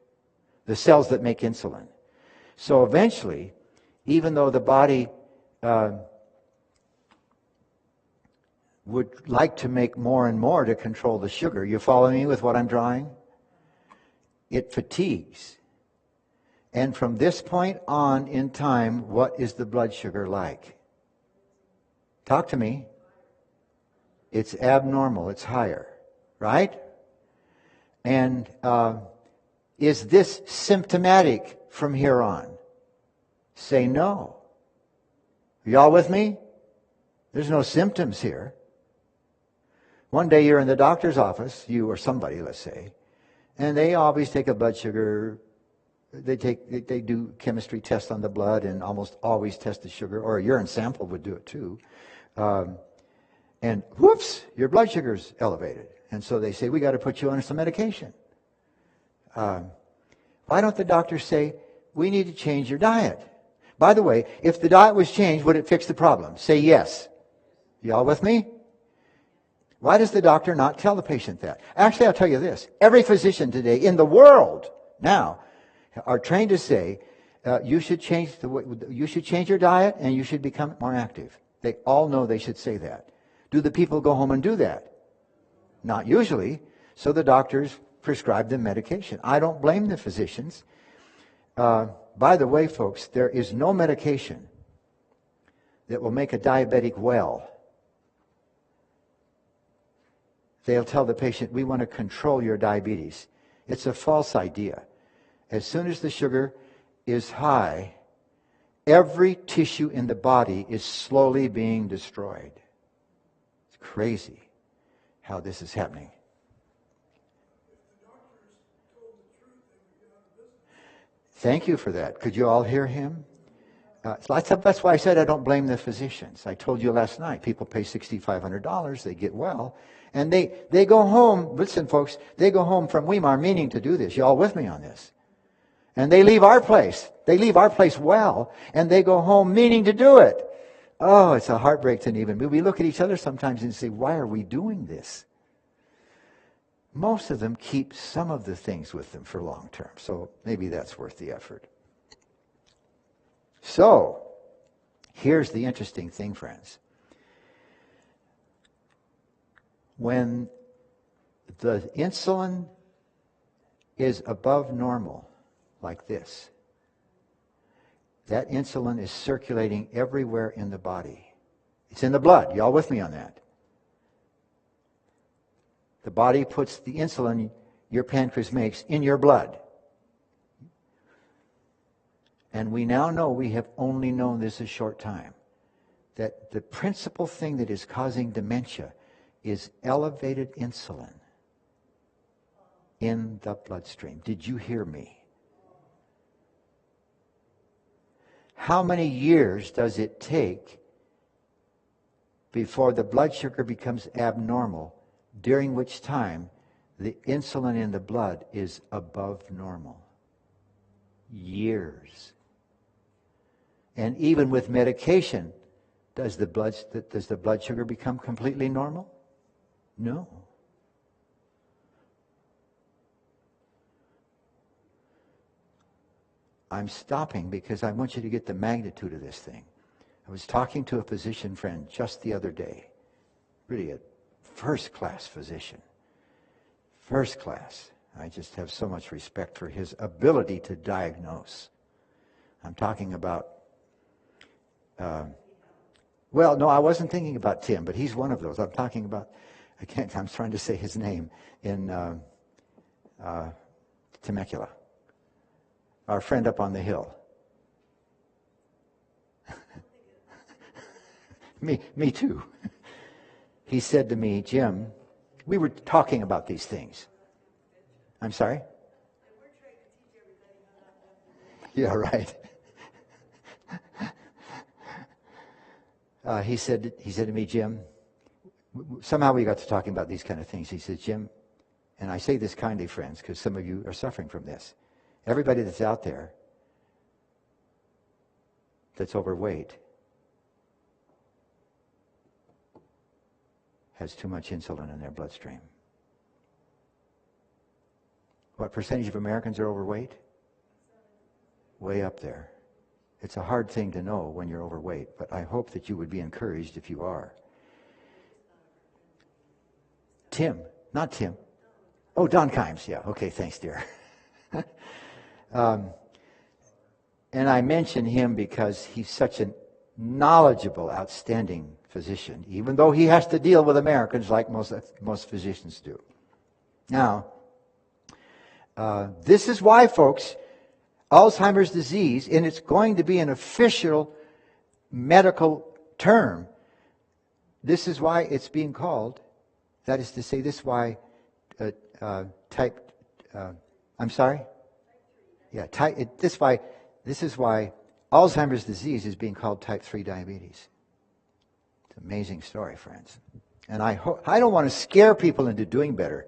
The cells that make insulin. So eventually, even though the body would like to make more and more to control the sugar. You follow me with what I'm drawing? It fatigues. And from this point on in time, what is the blood sugar like? Talk to me. It's abnormal. It's higher. Right? And is this symptomatic from here on? Say no. Are y'all with me? There's no symptoms here. One day you're in the doctor's office, you or somebody, let's say, and they always take a blood sugar. They do chemistry tests on the blood and almost always test the sugar, or a urine sample would do it too. And whoops, your blood sugar's elevated. And so they say, we got to put you on some medication. Why don't the doctors say, we need to change your diet? By the way, if the diet was changed, would it fix the problem? Say yes. Y'all with me? Why does the doctor not tell the patient that? Actually, I'll tell you this. Every physician today in the world now are trained to say, you should change your diet and you should become more active. They all know they should say that. Do the people go home and do that? Not usually. So the doctors prescribe them medication. I don't blame the physicians. By the way, folks, there is no medication that will make a diabetic well. They'll tell the patient, we want to control your diabetes. It's a false idea. As soon as the sugar is high, every tissue in the body is slowly being destroyed. It's crazy how this is happening. Thank you for that. Could you all hear him? That's why I said I don't blame the physicians. I told you last night, people pay $6,500, they get well, and they go home. Listen, folks, they go home from Weimar meaning to do this. You all with me on this? And they leave our place. They leave our place well, and they go home meaning to do it. Oh, it's a heartbreak to even. We look at each other sometimes and say, why are we doing this? Most of them keep some of the things with them for long term, so maybe that's worth the effort. So, here's the interesting thing, friends. When the insulin is above normal, like this, that insulin is circulating everywhere in the body. It's in the blood. Y'all with me on that? The body puts the insulin your pancreas makes in your blood. And we now know, we have only known this a short time, that the principal thing that is causing dementia is elevated insulin in the bloodstream. Did you hear me? How many years does it take before the blood sugar becomes abnormal, during which time the insulin in the blood is above normal? Years. And even with medication, does the blood sugar become completely normal? No. I'm stopping because I want you to get the magnitude of this thing. I was talking to a physician friend just the other day. Really a first-class physician. First class. I just have so much respect for his ability to diagnose. I'm talking about, well, no, I wasn't thinking about Tim, but he's one of those. I'm talking about, I'm trying to say his name in Temecula. Our friend up on the hill. Me too. He said to me, Jim, we were talking about these things. I'm sorry? Yeah, right. He said to me, Jim, somehow we got to talking about these kind of things. He said, Jim, and I say this kindly, friends, because some of you are suffering from this. Everybody that's out there that's overweight has too much insulin in their bloodstream. What percentage of Americans are overweight? Way up there. It's a hard thing to know when you're overweight, but I hope that you would be encouraged if you are. Tim, not Tim. Oh, Don Kimes, yeah. Okay, thanks, dear. And I mention him because he's such a knowledgeable, outstanding physician, even though he has to deal with Americans like most physicians do. Now, this is why, folks, Alzheimer's disease, and it's going to be an official medical term, this is why it's being called, that is to say, this is why this is why Alzheimer's disease is being called type 3 diabetes. It's an amazing story, friends. And I don't want to scare people into doing better.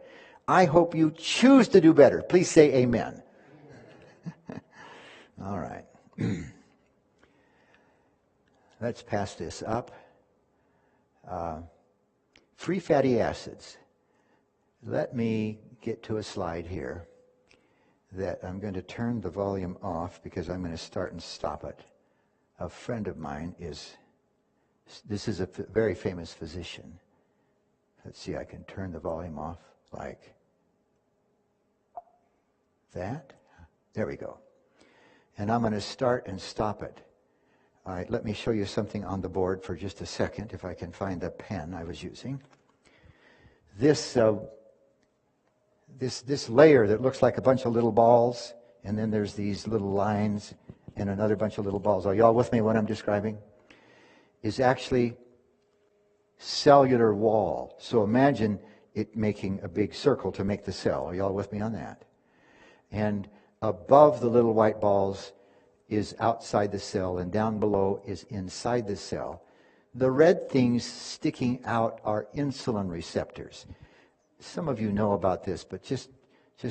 I hope you choose to do better. Please say amen. All right. Let's pass this up. free fatty acids. Let me get to a slide here that I'm going to turn the volume off because I'm going to start and stop it. A friend of mine this is a very famous physician. Let's see, I can turn the volume off like that. There we go. And I'm going to start and stop it. All right, let me show you something on the board for just a second, if I can find the pen I was using. This layer that looks like a bunch of little balls, and then there's these little lines and another bunch of little balls. Are y'all with me what I'm describing? Is actually cellular wall. So imagine it making a big circle to make the cell. Are y'all with me on that? And above the little white balls is outside the cell, and down below is inside the cell. The red things sticking out are insulin receptors. Some of you know about this, but just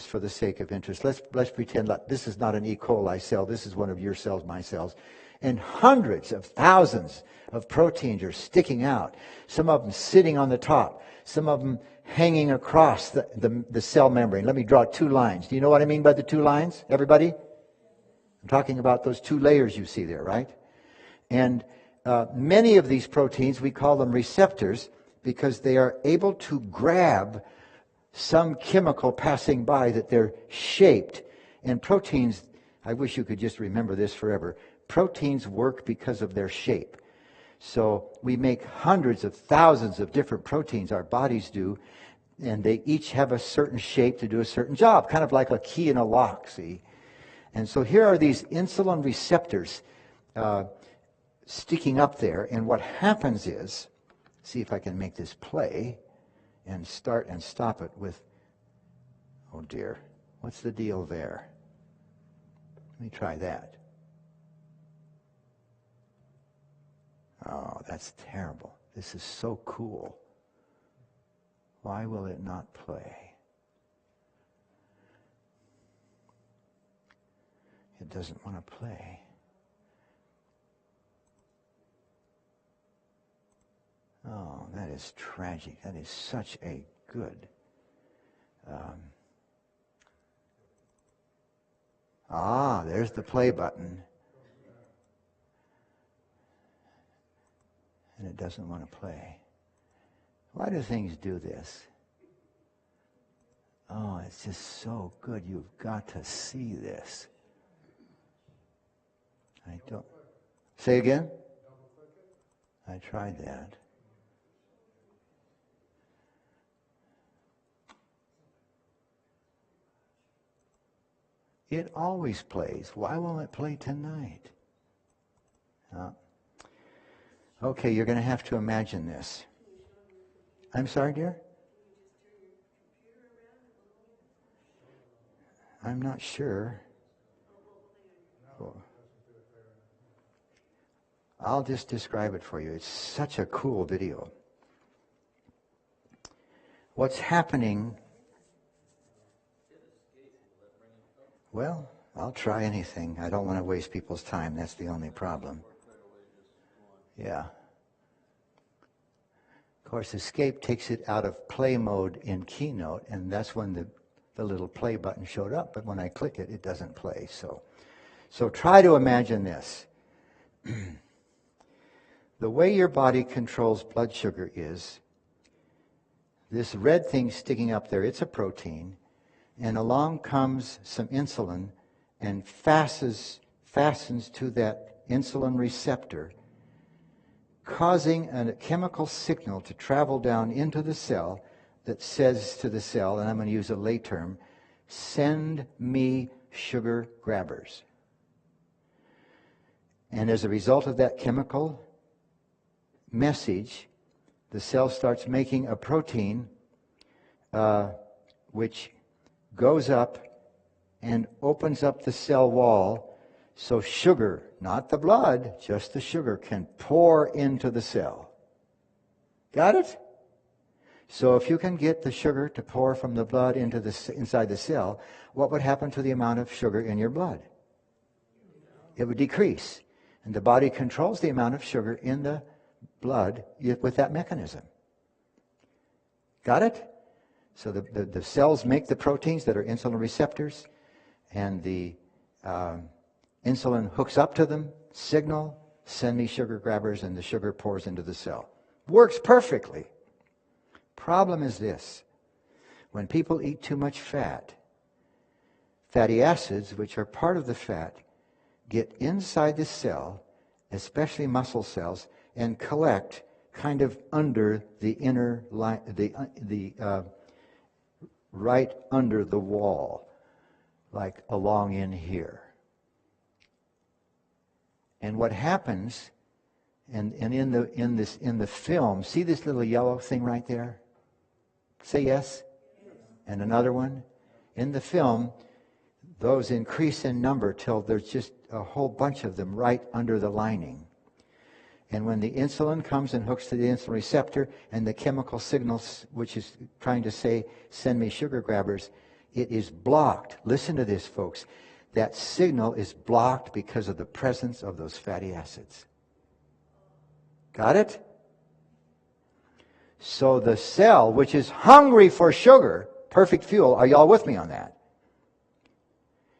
for the sake of interest, let's pretend like this is not an E. coli cell. This is one of your cells, my cells. And hundreds of thousands of proteins are sticking out. Some of them sitting on the top. Some of them hanging across the cell membrane. Let me draw 2 lines. Do you know what I mean by the 2 lines, everybody? I'm talking about those 2 layers you see there, right? And many of these proteins, we call them receptors because they are able to grab some chemical passing by that they're shaped. And proteins, I wish you could just remember this forever. Proteins work because of their shape. So we make hundreds of thousands of different proteins, our bodies do, and they each have a certain shape to do a certain job, kind of like a key in a lock, see? And so here are these insulin receptors sticking up there, and what happens is, see if I can make this play and start and stop it with, oh dear, what's the deal there? Let me try that. Oh, that's terrible. This is so cool. Why will it not play? It doesn't want to play. Oh, that is tragic. That is such a good... there's the play button. And it doesn't want to play. Why do things do this? Oh, it's just so good. You've got to see this. I don't... Say again? I tried that. It always plays. Why won't it play tonight? Okay, you're going to have to imagine this. I'm sorry, dear? I'm not sure. I'll just describe it for you. It's such a cool video. What's happening... Well, I'll try anything. I don't want to waste people's time. That's the only problem. Yeah. Of course, escape takes it out of play mode in Keynote, and that's when the little play button showed up. But when I click it, it doesn't play. So try to imagine this. The way your body controls blood sugar is this red thing sticking up there. It's a protein. And along comes some insulin and fastens to that insulin receptor, causing a chemical signal to travel down into the cell that says to the cell, and I'm going to use a lay term, send me sugar grabbers. And as a result of that chemical message, the cell starts making a protein which goes up and opens up the cell wall so sugar, not the blood, just the sugar, can pour into the cell. Got it? So if you can get the sugar to pour from the blood into inside the cell, what would happen to the amount of sugar in your blood? It would decrease. And the body controls the amount of sugar in the blood with that mechanism. Got it? So the cells make the proteins that are insulin receptors, and the insulin hooks up to them, signal, send me sugar grabbers, and the sugar pours into the cell. Works perfectly. Problem is this. When people eat too much fat, fatty acids, which are part of the fat, get inside the cell, especially muscle cells, and collect kind of under the inner line, right under the wall, like along in here. And what happens, and in the film, see this little yellow thing right there? Say yes. And another one. In the film, those increase in number till there's just a whole bunch of them right under the lining. And when the insulin comes and hooks to the insulin receptor, and the chemical signals, which is trying to say, send me sugar grabbers, it is blocked. Listen to this, folks. That signal is blocked because of the presence of those fatty acids. Got it? So the cell, which is hungry for sugar, perfect fuel, are y'all with me on that?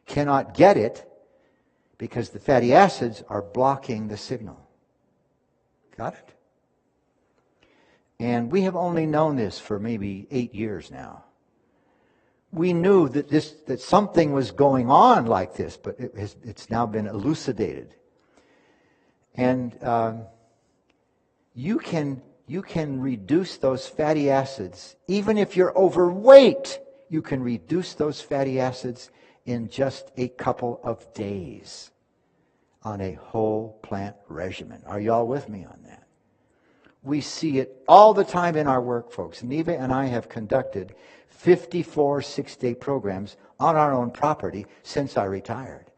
Cannot get it because the fatty acids are blocking the signal. Got it? And we have only known this for maybe 8 years now. We knew that something was going on like this, but it's now been elucidated. And you can reduce those fatty acids, even if you're overweight. You can reduce those fatty acids in just a couple of days on a whole plant regimen. Are y'all with me on that? We see it all the time in our work, folks. Neva and I have conducted 54 6-day programs on our own property since I retired.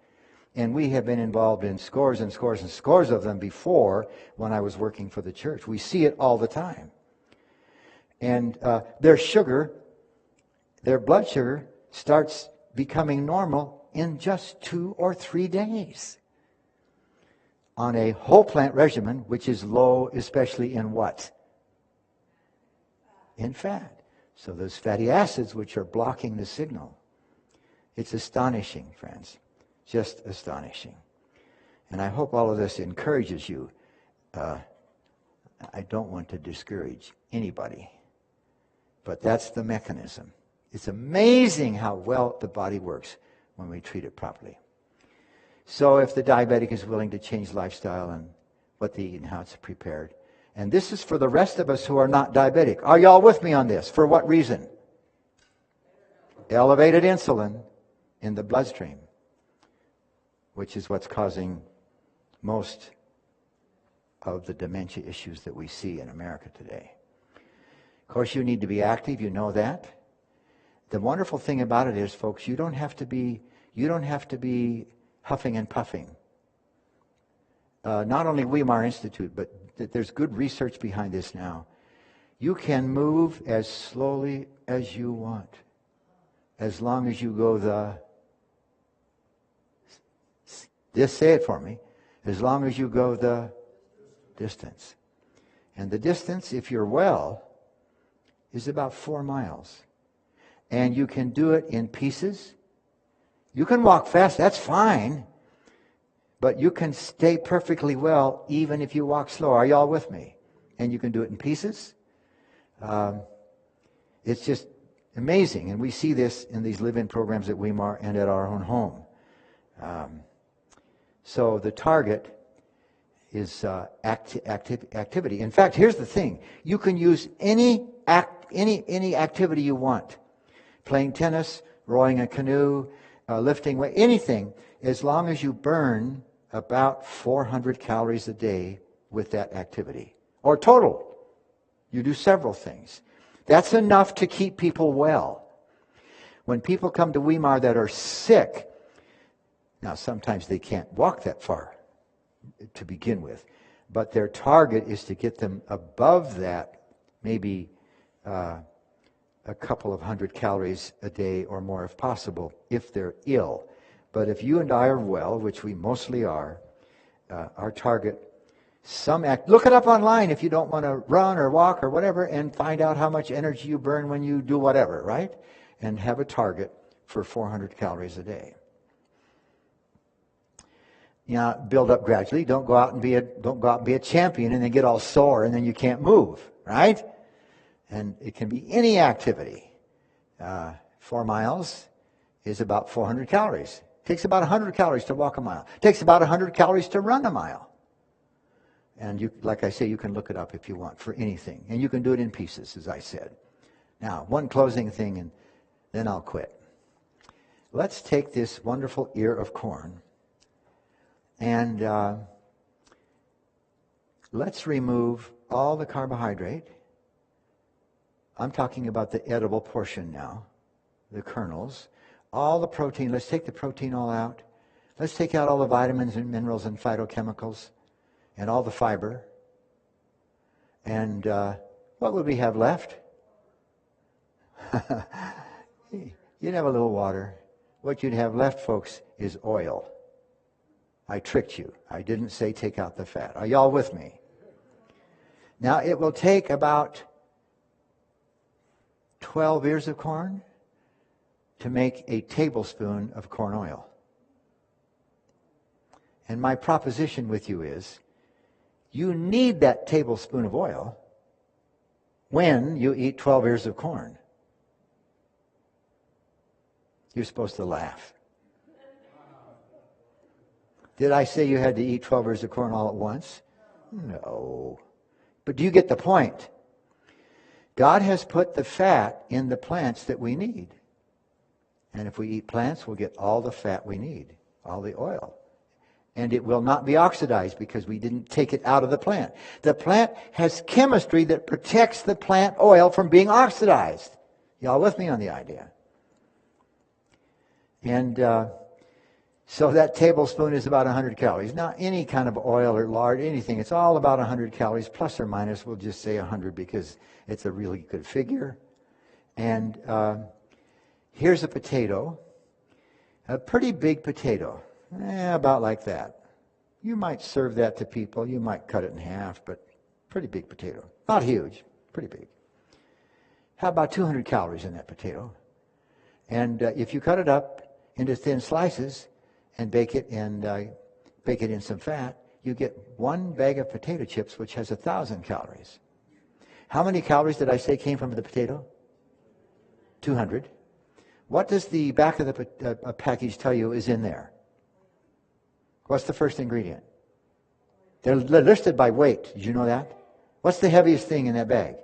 And we have been involved in scores and scores and scores of them before when I was working for the church. We see it all the time. And their sugar, their blood sugar, starts becoming normal in just 2 or 3 days. On a whole plant regimen, which is low, especially in what? In fat. So those fatty acids, which are blocking the signal. It's astonishing, friends. Just astonishing. And I hope all of this encourages you. I don't want to discourage anybody. But that's the mechanism. It's amazing how well the body works when we treat it properly. So if the diabetic is willing to change lifestyle and what they eat and how it's prepared. And this is for the rest of us who are not diabetic. Are y'all with me on this? For what reason? Elevated insulin in the bloodstream, which is what's causing most of the dementia issues that we see in America today. Of course, you need to be active. You know that. The wonderful thing about it is, folks, you don't have to be huffing and puffing. Not only Weimar Institute, but there's good research behind this now. You can move as slowly as you want, as long as you go just say it for me, as long as you go the distance. And the distance, if you're well, is about 4 miles. And you can do it in pieces. You can walk fast, that's fine. But you can stay perfectly well even if you walk slow. Are y'all with me? And you can do it in pieces. It's just amazing. And we see this in these live-in programs at Weimar and at our own home. So the target is activity. In fact, here's the thing. You can use any activity you want. Playing tennis, rowing a canoe, lifting weight, anything, as long as you burn about 400 calories a day with that activity. Or total. You do several things. That's enough to keep people well. When people come to Weimar that are sick, now sometimes they can't walk that far to begin with, but their target is to get them above that, maybe a couple of 100 calories a day or more if possible, if they're ill. But if you and I are well, which we mostly are, our target Look it up online if you don't want to run or walk or whatever, and find out how much energy you burn when you do whatever, right? And have a target for 400 calories a day. Build up gradually. Don't go out and be a champion and then get all sore and then you can't move, right? And it can be any activity. 4 miles is about 400 calories. It takes about 100 calories to walk a mile. It takes about 100 calories to run a mile. And like I say, you can look it up if you want for anything. And you can do it in pieces, as I said. Now, one closing thing, and then I'll quit. Let's take this wonderful ear of corn, and let's remove all the carbohydrate. I'm talking about the edible portion now, the kernels. All the protein, let's take the protein all out. Let's take out all the vitamins and minerals and phytochemicals and all the fiber. And what would we have left? You'd have a little water. What you'd have left, folks, is oil. I tricked you. I didn't say take out the fat. Are y'all with me? Now, it will take about 12 ears of corn to make a tablespoon of corn oil. And my proposition with you is, you need that tablespoon of oil when you eat 12 ears of corn. You're supposed to laugh. Did I say you had to eat 12 ears of corn all at once? No. But do you get the point? God has put the fat in the plants that we need. And if we eat plants, we'll get all the fat we need, all the oil. And it will not be oxidized because we didn't take it out of the plant. The plant has chemistry that protects the plant oil from being oxidized. Y'all with me on the idea? And so that tablespoon is about 100 calories. Now, any kind of oil or lard, anything, it's all about 100 calories, plus or minus. We'll just say 100 because it's a really good figure. And here's a potato, a pretty big potato, about like that. You might serve that to people. You might cut it in half, but pretty big potato. Not huge, pretty big. How about 200 calories in that potato? And if you cut it up into thin slices and bake it in some fat, you get one bag of potato chips, which has 1,000 calories. How many calories did I say came from the potato? 200. What does the back of the package tell you is in there? What's the first ingredient? They're listed by weight. Did you know that? What's the heaviest thing in that bag?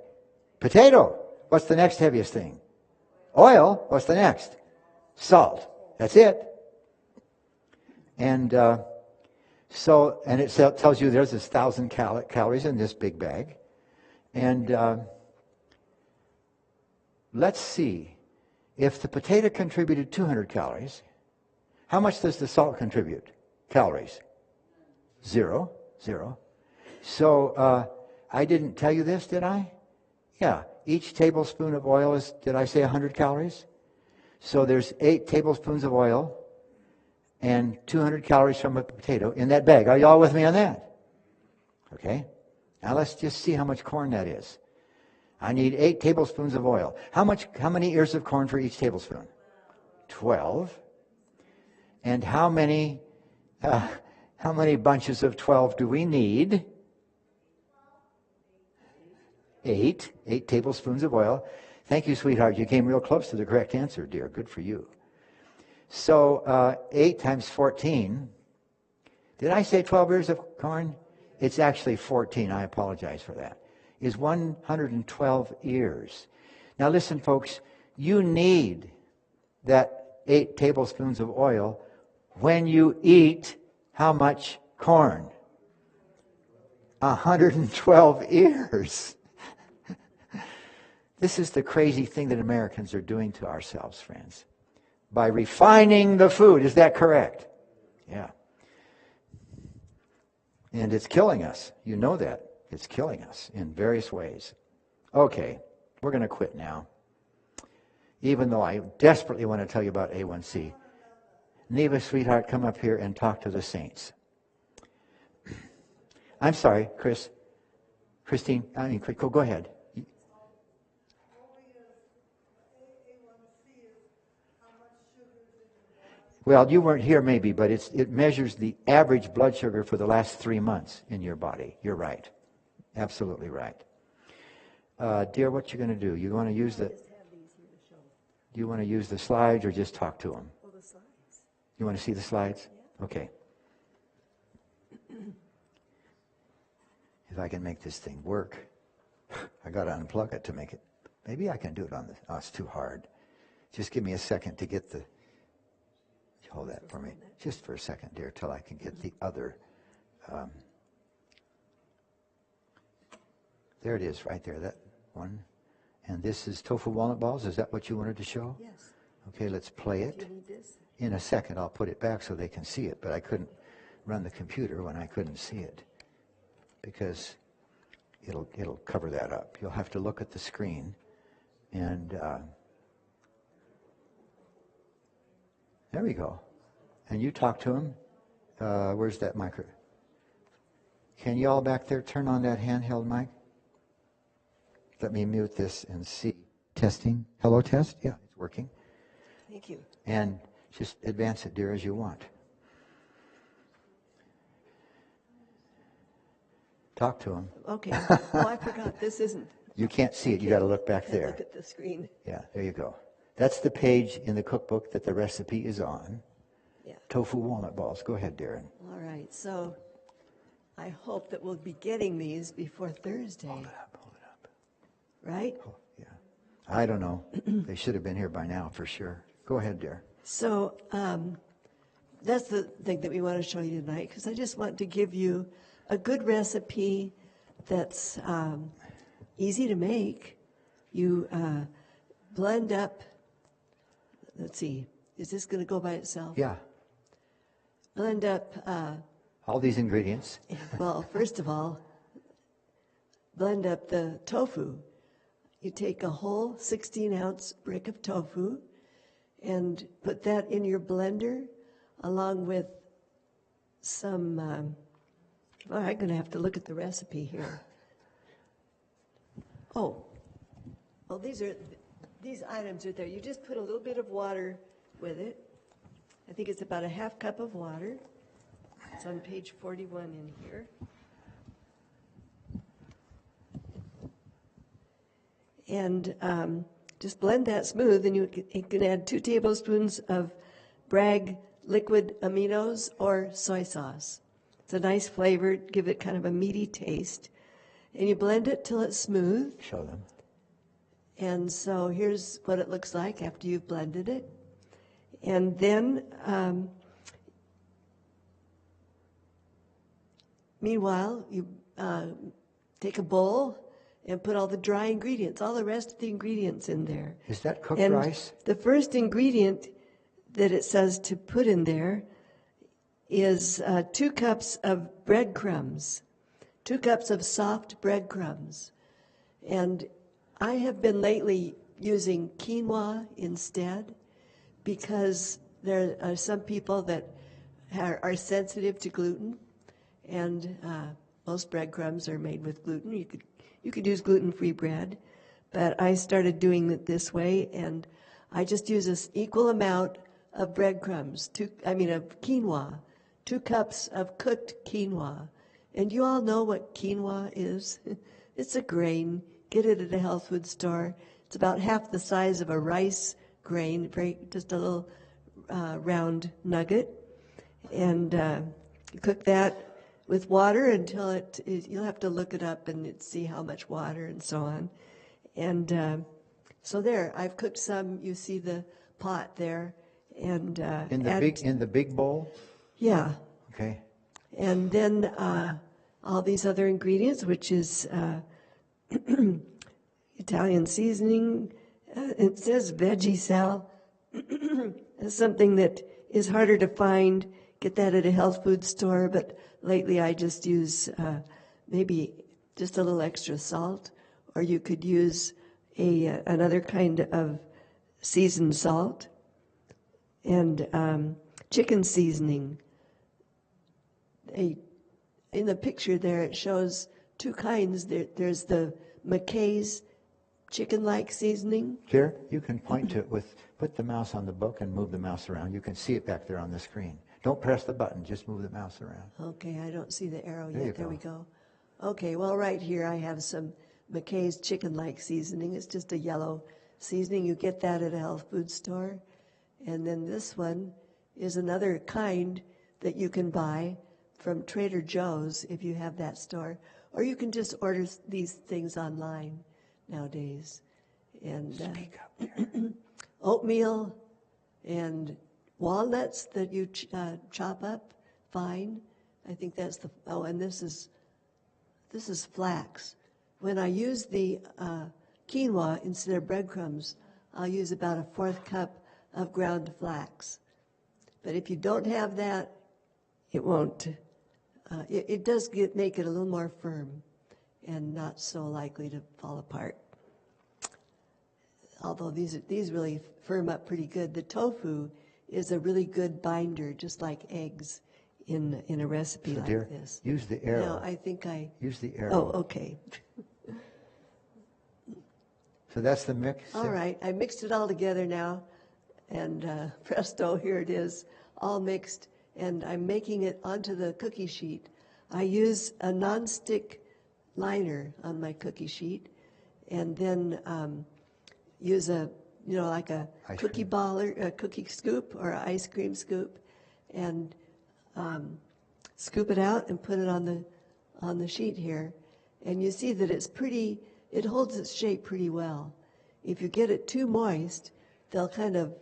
Potato. What's the next heaviest thing? Oil. What's the next? Salt. That's it. And and it tells you there's 1,000 calories in this big bag. And let's see. If the potato contributed 200 calories, how much does the salt contribute? Calories? Zero. So I didn't tell you this, did I? Yeah. Each tablespoon of oil is, did I say 100 calories? So there's 8 tablespoons of oil and 200 calories from a potato in that bag. Are you all with me on that? Okay. Now let's just see how much corn that is. I need 8 tablespoons of oil. How many ears of corn for each tablespoon? 12. And how many bunches of 12 do we need? 8. 8 tablespoons of oil. Thank you, sweetheart. You came real close to the correct answer, dear. Good for you. So 8 times 14. Did I say 12 ears of corn? It's actually 14. I apologize for that. Is 112 ears. Now listen, folks. You need that 8 tablespoons of oil when you eat how much corn? 112 ears. This is the crazy thing that Americans are doing to ourselves, friends. By refining the food. Is that correct? Yeah. And it's killing us. You know that. It's killing us in various ways. Okay, we're going to quit now. Even though I desperately want to tell you about A1C. Neva, sweetheart, come up here and talk to the saints. I'm sorry, Christine, go ahead. Well, you weren't here maybe, but it measures the average blood sugar for the last 3 months in your body. You're right. Absolutely right. Dear, what you going to do? You want to use the... Do you want to use the slides or just talk to them? Well, the slides. You want to see the slides? Yeah. Okay. If I can make this thing work. I got to unplug it to make it. Maybe I can do it on the... Oh, it's too hard. Just give me a second to get the... Hold that for me. Just for a second, dear, till I can get the other... there it is, right there, that one. And this is tofu walnut balls. Is that what you wanted to show? Yes. Okay, let's play it. Do you need this? In a second, I'll put it back so they can see it, but I couldn't run the computer when I couldn't see it because it'll cover that up. You'll have to look at the screen, and there we go. And you talk to him. Where's that micro? Can you all back there turn on that handheld mic? Let me mute this and see. Testing. Hello, test? Yeah, it's working. Thank you. And just advance it, dear, as you want. Talk to him. Okay. Oh, I forgot. This isn't. You can't see it. You got to look back there. Look at the screen. Yeah, there you go. That's the page in the cookbook that the recipe is on. Yeah. Tofu walnut balls. Go ahead, Darren. All right. So I hope that we'll be getting these before Thursday. Hold it up. Hold it up. Right? Oh, yeah. I don't know. They should have been here by now for sure. Go ahead, dear. So that's the thing that we want to show you tonight, because I just want to give you a good recipe that's easy to make. You blend up, let's see, is this going to go by itself? Yeah. Blend up, All these ingredients. well, first of all, blend up the tofu. You take a whole 16-ounce brick of tofu and put that in your blender along with some, well, I'm going to have to look at the recipe here. Oh, well, these items are there. You just put a little bit of water with it. I think it's about a half cup of water. It's on page 41 in here. And just blend that smooth, and you can add 2 tablespoons of Bragg liquid aminos or soy sauce. It's a nice flavor, give it kind of a meaty taste. And you blend it till it's smooth. Show them. And so here's what it looks like after you've blended it. And then, meanwhile, you take a bowl and put all the dry ingredients, all the rest of the ingredients in there. Is that cooked And rice? the first ingredient that it says to put in there is 2 cups of breadcrumbs, 2 cups of soft breadcrumbs. And I have been lately using quinoa instead because there are some people that are sensitive to gluten, and most breadcrumbs are made with gluten. You could use gluten-free bread, but I started doing it this way, and I just use this equal amount of breadcrumbs, of quinoa, 2 cups of cooked quinoa. And you all know what quinoa is. It's a grain. Get it at a health food store. It's about half the size of a rice grain, just a little round nugget. And you cook that with water until you'll have to look it up and see how much water and so on. And so there, I've cooked some. You see the pot there. And In the big bowl? Yeah. Okay. And then all these other ingredients, which is Italian seasoning. It says veggie sal. It's something that is harder to find. Get that at a health food store, but lately I just use maybe just a little extra salt, or you could use another kind of seasoned salt, and chicken seasoning. in the picture there, it shows two kinds. There's the McKay's chicken-like seasoning. Here, you can point to it put the mouse on the book and move the mouse around. You can see it back there on the screen. Don't press the button, just move the mouse around. Okay, I don't see the arrow There you yet. There go. we go. Okay, well, right here I have some McKay's chicken-like seasoning. It's just a yellow seasoning. You get that at a health food store. And then this one is another kind that you can buy from Trader Joe's if you have that store. Or you can just order these things online nowadays. And Speak up there. oatmeal and walnuts that you chop up fine. I think that's and this is flax. When I use the quinoa instead of breadcrumbs, I'll use about a 1/4 cup of ground flax. But if you don't have that, it won't. It does make it a little more firm and not so likely to fall apart. Although these really firm up pretty good. The tofu is a really good binder, just like eggs in a recipe So like dear, this. use the arrow. Now, I think Use the arrow. Oh, okay. So that's the mix? All right. I mixed it all together now. And presto, here it is, all mixed. And I'm making it onto the cookie sheet. I use a nonstick liner on my cookie sheet. And then use like a Ice cookie cream. ball or a cookie scoop or an ice cream scoop. And scoop it out and put it on the sheet here. And you see that it holds its shape pretty well. If you get it too moist, they'll kind of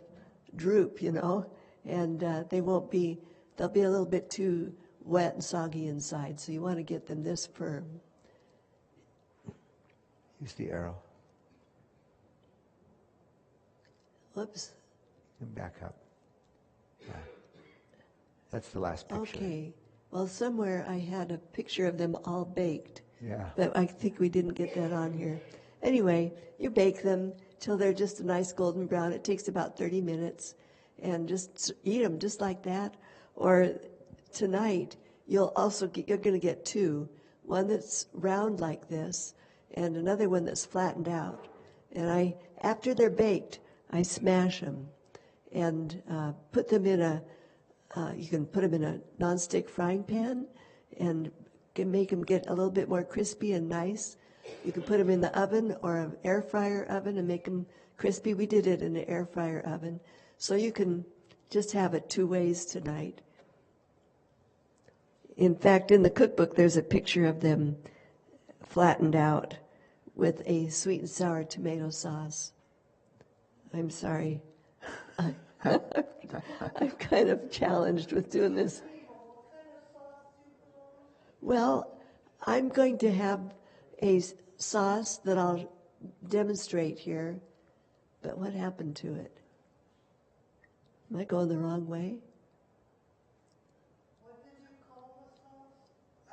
droop, and they'll be a little bit too wet and soggy inside. So you want to get them this firm. Use the arrow. Whoops. And back up. Yeah. That's the last picture. Okay. Well, somewhere I had a picture of them all baked. Yeah. But I think we didn't get that on here. Anyway, you bake them till they're just a nice golden brown. It takes about 30 minutes. And just eat them just like that. Or tonight, you're going to get two. One that's round like this, and another one that's flattened out. And after they're baked, I smash them and put them in you can put them in a nonstick frying pan and can make them get a little bit more crispy and nice. You can put them in the oven or an air fryer oven and make them crispy. We did it in an air fryer oven. So you can just have it two ways tonight. In fact, in the cookbook, there's a picture of them flattened out with a sweet and sour tomato sauce. I'm sorry. I'm kind of challenged with doing this. Well, I'm going to have a sauce that I'll demonstrate here, but what happened to it? Am I going the wrong way?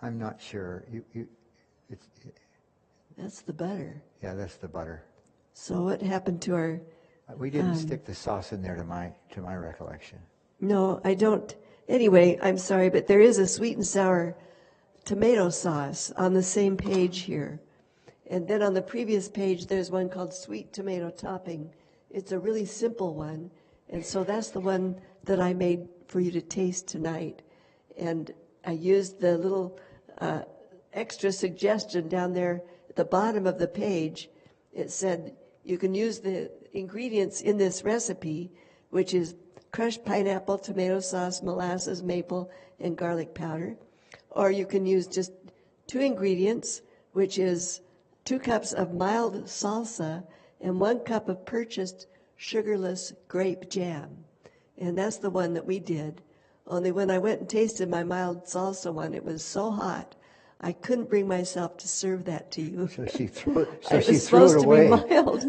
I'm not sure. That's the butter. Yeah, that's the butter. So what happened to our... We didn't stick the sauce in there to my recollection. No, I don't. Anyway, I'm sorry, but there is a sweet and sour tomato sauce on the same page here. And then on the previous page, there's one called sweet tomato topping. It's a really simple one. And so that's the one that I made for you to taste tonight. And I used the little extra suggestion down there at the bottom of the page. It said you can use the ingredients in this recipe, which is crushed pineapple, tomato sauce, molasses, maple, and garlic powder. Or you can use just 2 ingredients, which is 2 cups of mild salsa and 1 cup of purchased sugarless grape jam. And that's the one that we did. Only when I went and tasted my mild salsa one, it was so hot, I couldn't bring myself to serve that to you. So she threw it. It was supposed to be mild.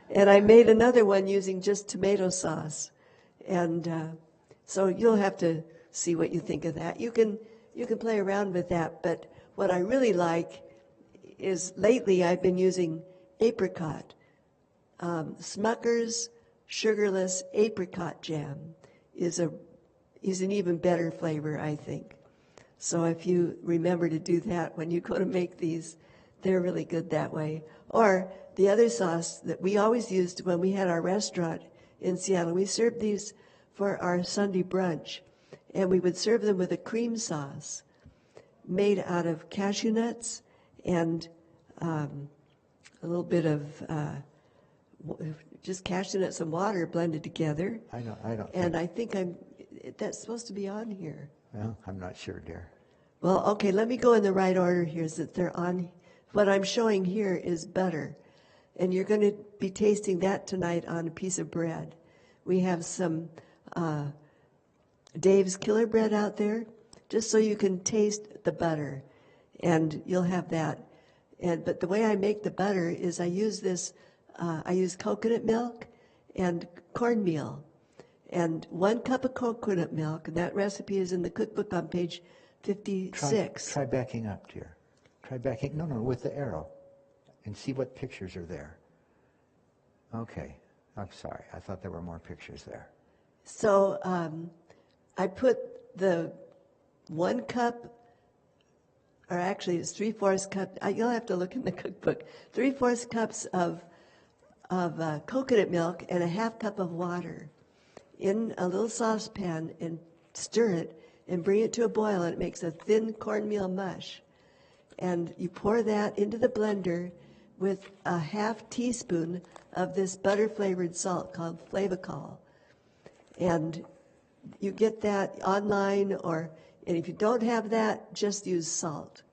And I made another one using just tomato sauce. And so you'll have to see what you think of that. You can play around with that. But what I really like is lately I've been using apricot. Smucker's sugarless apricot jam is an even better flavor, I think. So if you remember to do that when you go to make these, they're really good that way. Or the other sauce that we always used when we had our restaurant in Seattle, we served these for our Sunday brunch, and we would serve them with a cream sauce made out of cashew nuts and a little bit of just cashew nuts and water blended together. I don't. And I think that's supposed to be on here. Well, I'm not sure, dear. Well, okay, let me go in the right order here so that they're on. What I'm showing here is butter. And you're going to be tasting that tonight on a piece of bread. We have some Dave's Killer Bread out there, just so you can taste the butter. And you'll have that. But the way I make the butter is I use coconut milk and cornmeal. And 1 cup of coconut milk, and that recipe is in the cookbook on page 56. Try backing up, dear. Try backing, no, with the arrow, and see what pictures are there. Okay, I'm sorry. I thought there were more pictures there. So I put the 1 cup, or actually it's 3/4 cup. You'll have to look in the cookbook. 3/4 cups of coconut milk and a 1/2 cup of water in a little saucepan, and stir it and bring it to a boil, and it makes a thin cornmeal mush. And you pour that into the blender with a 1/2 teaspoon of this butter-flavored salt called Flavacol. And you get that online, and if you don't have that, just use salt.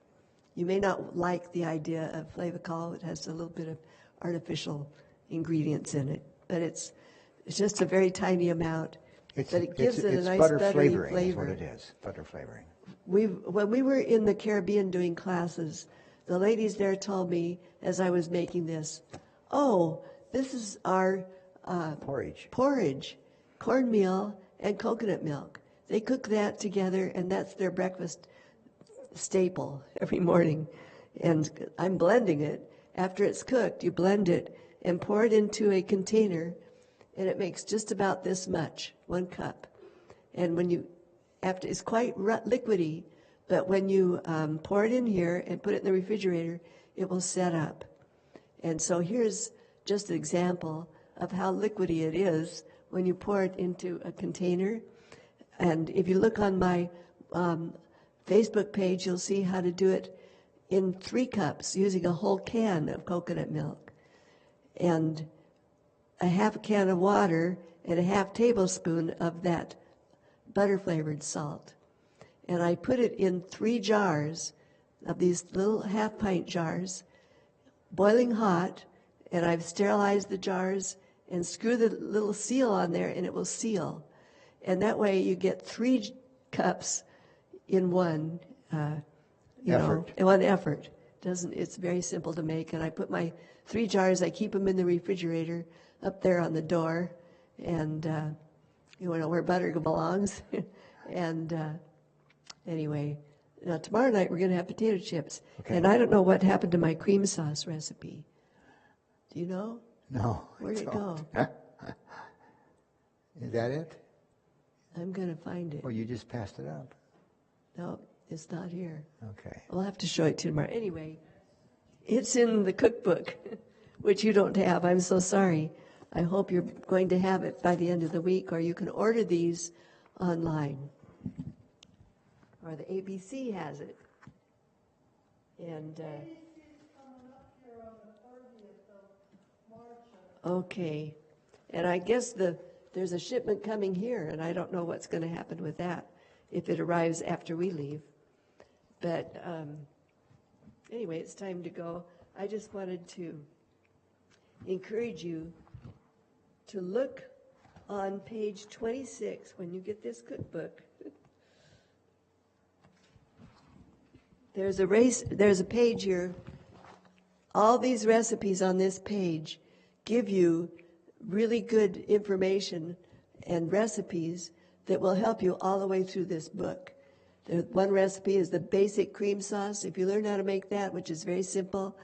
You may not like the idea of Flavacol. It has a little bit of artificial ingredients in it, but it's just a very tiny amount. But it gives it a nice butter buttery flavoring flavor. is what it is, butter flavoring. When we were in the Caribbean doing classes, the ladies there told me as I was making this, oh, this is our porridge, cornmeal and coconut milk. They cook that together, and that's their breakfast staple every morning. And I'm blending it. After it's cooked, you blend it and pour it into a container, and it makes just about this much, 1 cup. And it's quite liquidy, but when you pour it in here and put it in the refrigerator, it will set up. And so here's just an example of how liquidy it is when you pour it into a container. And if you look on my Facebook page, you'll see how to do it in 3 cups using a whole can of coconut milk and a 1/2 can of water and a 1/2 tablespoon of that butter-flavored salt. And I put it in 3 jars of these little 1/2 pint jars, boiling hot, and I've sterilized the jars and screw the little seal on there, and it will seal. And that way you get 3 cups in one effort. It's very simple to make. And I put my 3 jars, I keep them in the refrigerator up there on the door, and where butter belongs. And anyway, now tomorrow night we're going to have potato chips. Okay. And I don't know what happened to my cream sauce recipe. Do you know? No. Where'd it go? Is that it? I'm going to find it. Or you just passed it up? No, it's not here. Okay. I'll have to show it to you tomorrow. Anyway, it's in the cookbook, which you don't have. I'm so sorry. I hope you're going to have it by the end of the week, or you can order these online. Or the ABC has it. And okay. And I guess there's a shipment coming here, and I don't know what's going to happen with that if it arrives after we leave. But anyway, it's time to go. I just wanted to encourage you to look on page 26 when you get this cookbook. There's a page here. All these recipes on this page give you really good information and recipes that will help you all the way through this book. The one recipe is the basic cream sauce. If you learn how to make that, which is very simple,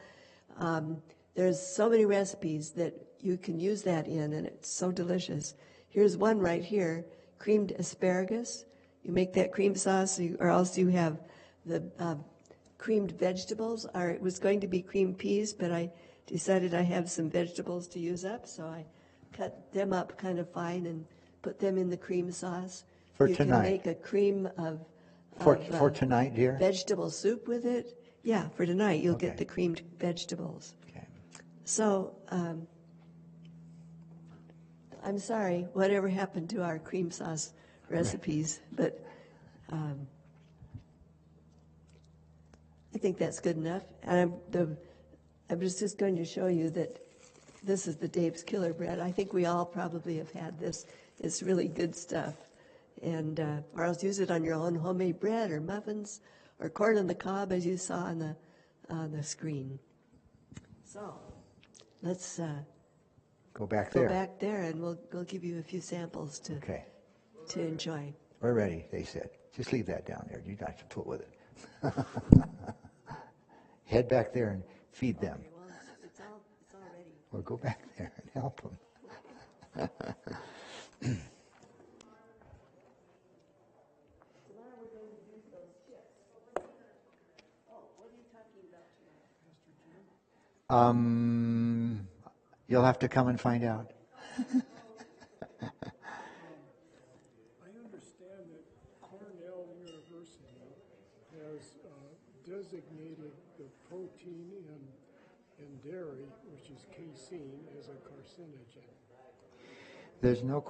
there's so many recipes that you can use that in, and it's so delicious. Here's one right here, creamed asparagus. You make that cream sauce, or else you have the creamed vegetables. Or it was going to be creamed peas, but I decided I have some vegetables to use up, so I cut them up kind of fine and put them in the cream sauce. For you tonight. can make a cream of For tonight, dear? vegetable soup with it. Yeah, for tonight you'll Okay. get the creamed vegetables. Okay. So I'm sorry, whatever happened to our cream sauce recipes, but I think that's good enough. And I was just going to show you that this is the Dave's Killer Bread. I think we all probably have had this. It's really good stuff. And or else use it on your own homemade bread or muffins or corn on the cob, as you saw on the screen. So let's Go back go there. back there, and we'll give you a few samples Okay. to enjoy. We're ready, they said. Just leave that down there. You don't have to fool with it. Head back there and feed them. Okay, well, it's all ready. Or go back there and help them. You'll have to come and find out. I understand that Cornell University has designated the protein in dairy, which is casein, as a carcinogen. There's no